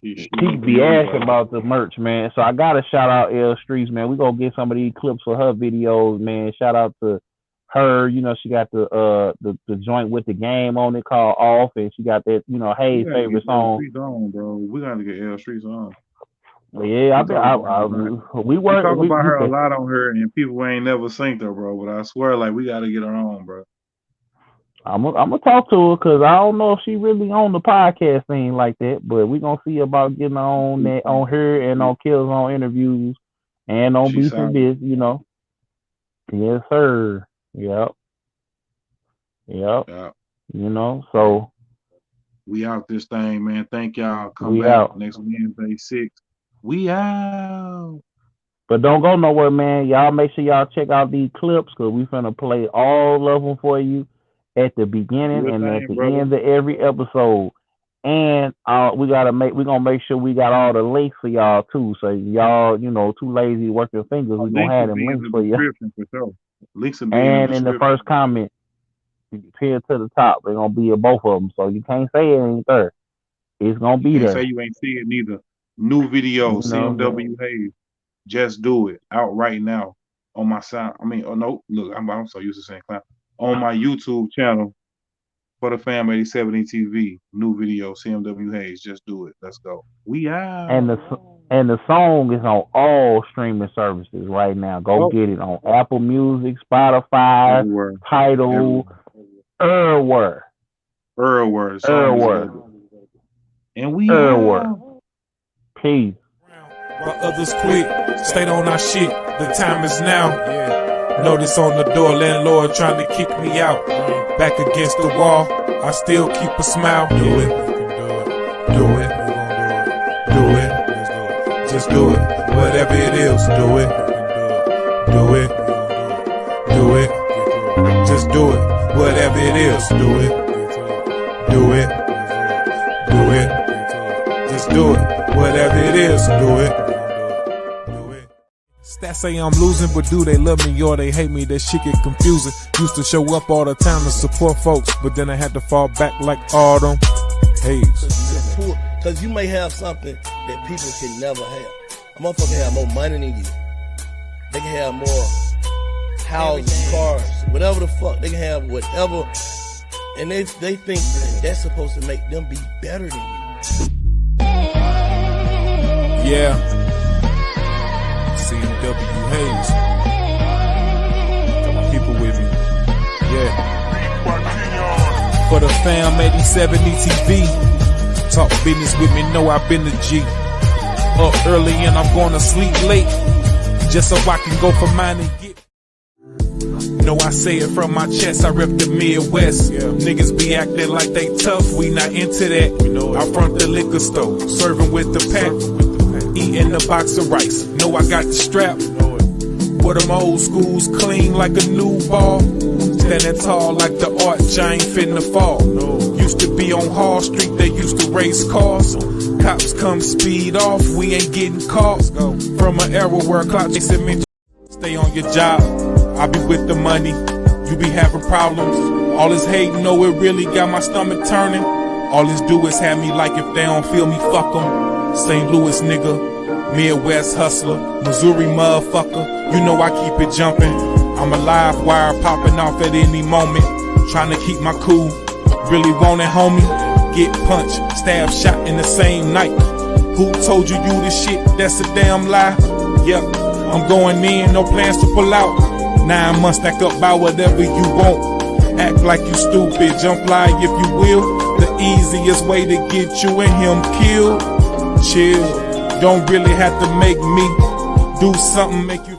She People making be moves asking right about the merch, man. So I gotta shout out L Streets, man. We gonna get some of these clips for her videos, man. Shout out to her. She got the joint with the game on it called Off, and she got that We Haze gotta get favorite L song. Streets on, bro. We gotta get L Streets on. Yeah, We talk about her a lot. we We work talk we, about we her a lot on her, and people ain't never synced her, bro. But I swear, like, we gotta get her on, bro. I'm gonna talk to her because I don't know if she really on the podcast thing like that, but we gonna see about getting her on that, on her and on Kills on interviews and on She Beats and solid. Bits. Yes, sir. Yep. Yep. Yeah. So We out this thing, man. Thank y'all. Come we back out. next Wednesday, 6. We out. But don't go nowhere, man. Y'all make sure y'all check out these clips because we finna play all of them for you at the beginning and at the end of every episode. And we're gonna make sure we got all the links for y'all too. So y'all, too lazy working fingers, we gonna have them links for you. For sure. Links will be and in the first comment, pin to the top. They're gonna be both of them. So you can't say it ain't there. It's gonna be there. Say you ain't see it neither. New video, CMW Haze. Just do it out right now on my side. I mean, no, look, I'm so used to saying clown. On my YouTube channel, Fothafam87etv, new video, CMW Haze. Just do it. Let's go. We out. And the song is on all streaming services right now. Go get it on Apple Music, Spotify, Tidal, everywhere. And we out. Peace. While others quit, stayed on our shit. The time is now. Notice on the door, landlord trying to kick me out. Back against the wall, I still keep a smile. Do it. Do it. Do it. Just do it. Whatever it is, do it. Do it. Do it. Just do it. Whatever it is, do it. Do it. Do it. Just do it. Whatever it is, do it. Stats say I'm losing, but do they love me or they hate me? That shit get confusing. Used to show up all the time to support folks, but then I had to fall back like Autumn. Haze. Because you may have something that people can never have. A motherfucker have more money than you. They can have more houses, cars, whatever the fuck. They can have whatever. And they think that that's supposed to make them be better than you. Yeah. CMW Haze. Got my people with me. Yeah. Fothafam87etv. Talk business with me, know I've been the G. Up early and I'm going to sleep late. Just so I can go for mine and get. No, I say it from my chest, I rep the Midwest. Niggas be acting like they tough, we not into that. I front the liquor store, serving with the pack. Eating a box of rice, know I got the strap. But them old schools clean like a new ball. Standing tall like the arch, I ain't finna fall. Used to be on Hall Street, they used to race cars. Cops come speed off, we ain't getting caught. From an era where clock chasing me. Stay on your job, I be with the money. You be having problems. All this hate, know it really got my stomach turning. All this do is have me like if they don't feel me, fuck them. St. Louis nigga, Midwest hustler, Missouri motherfucker. You know I keep it jumping. I'm a live wire popping off at any moment. Trying to keep my cool. Really want it, homie. Get punched, stab, shot in the same night. Who told you the shit? That's a damn lie. Yep, I'm going in, no plans to pull out. 9 months stack up by whatever you want. Act like you stupid, jump fly if you will. The easiest way to get you and him killed. Chill, don't really have to make me do something make you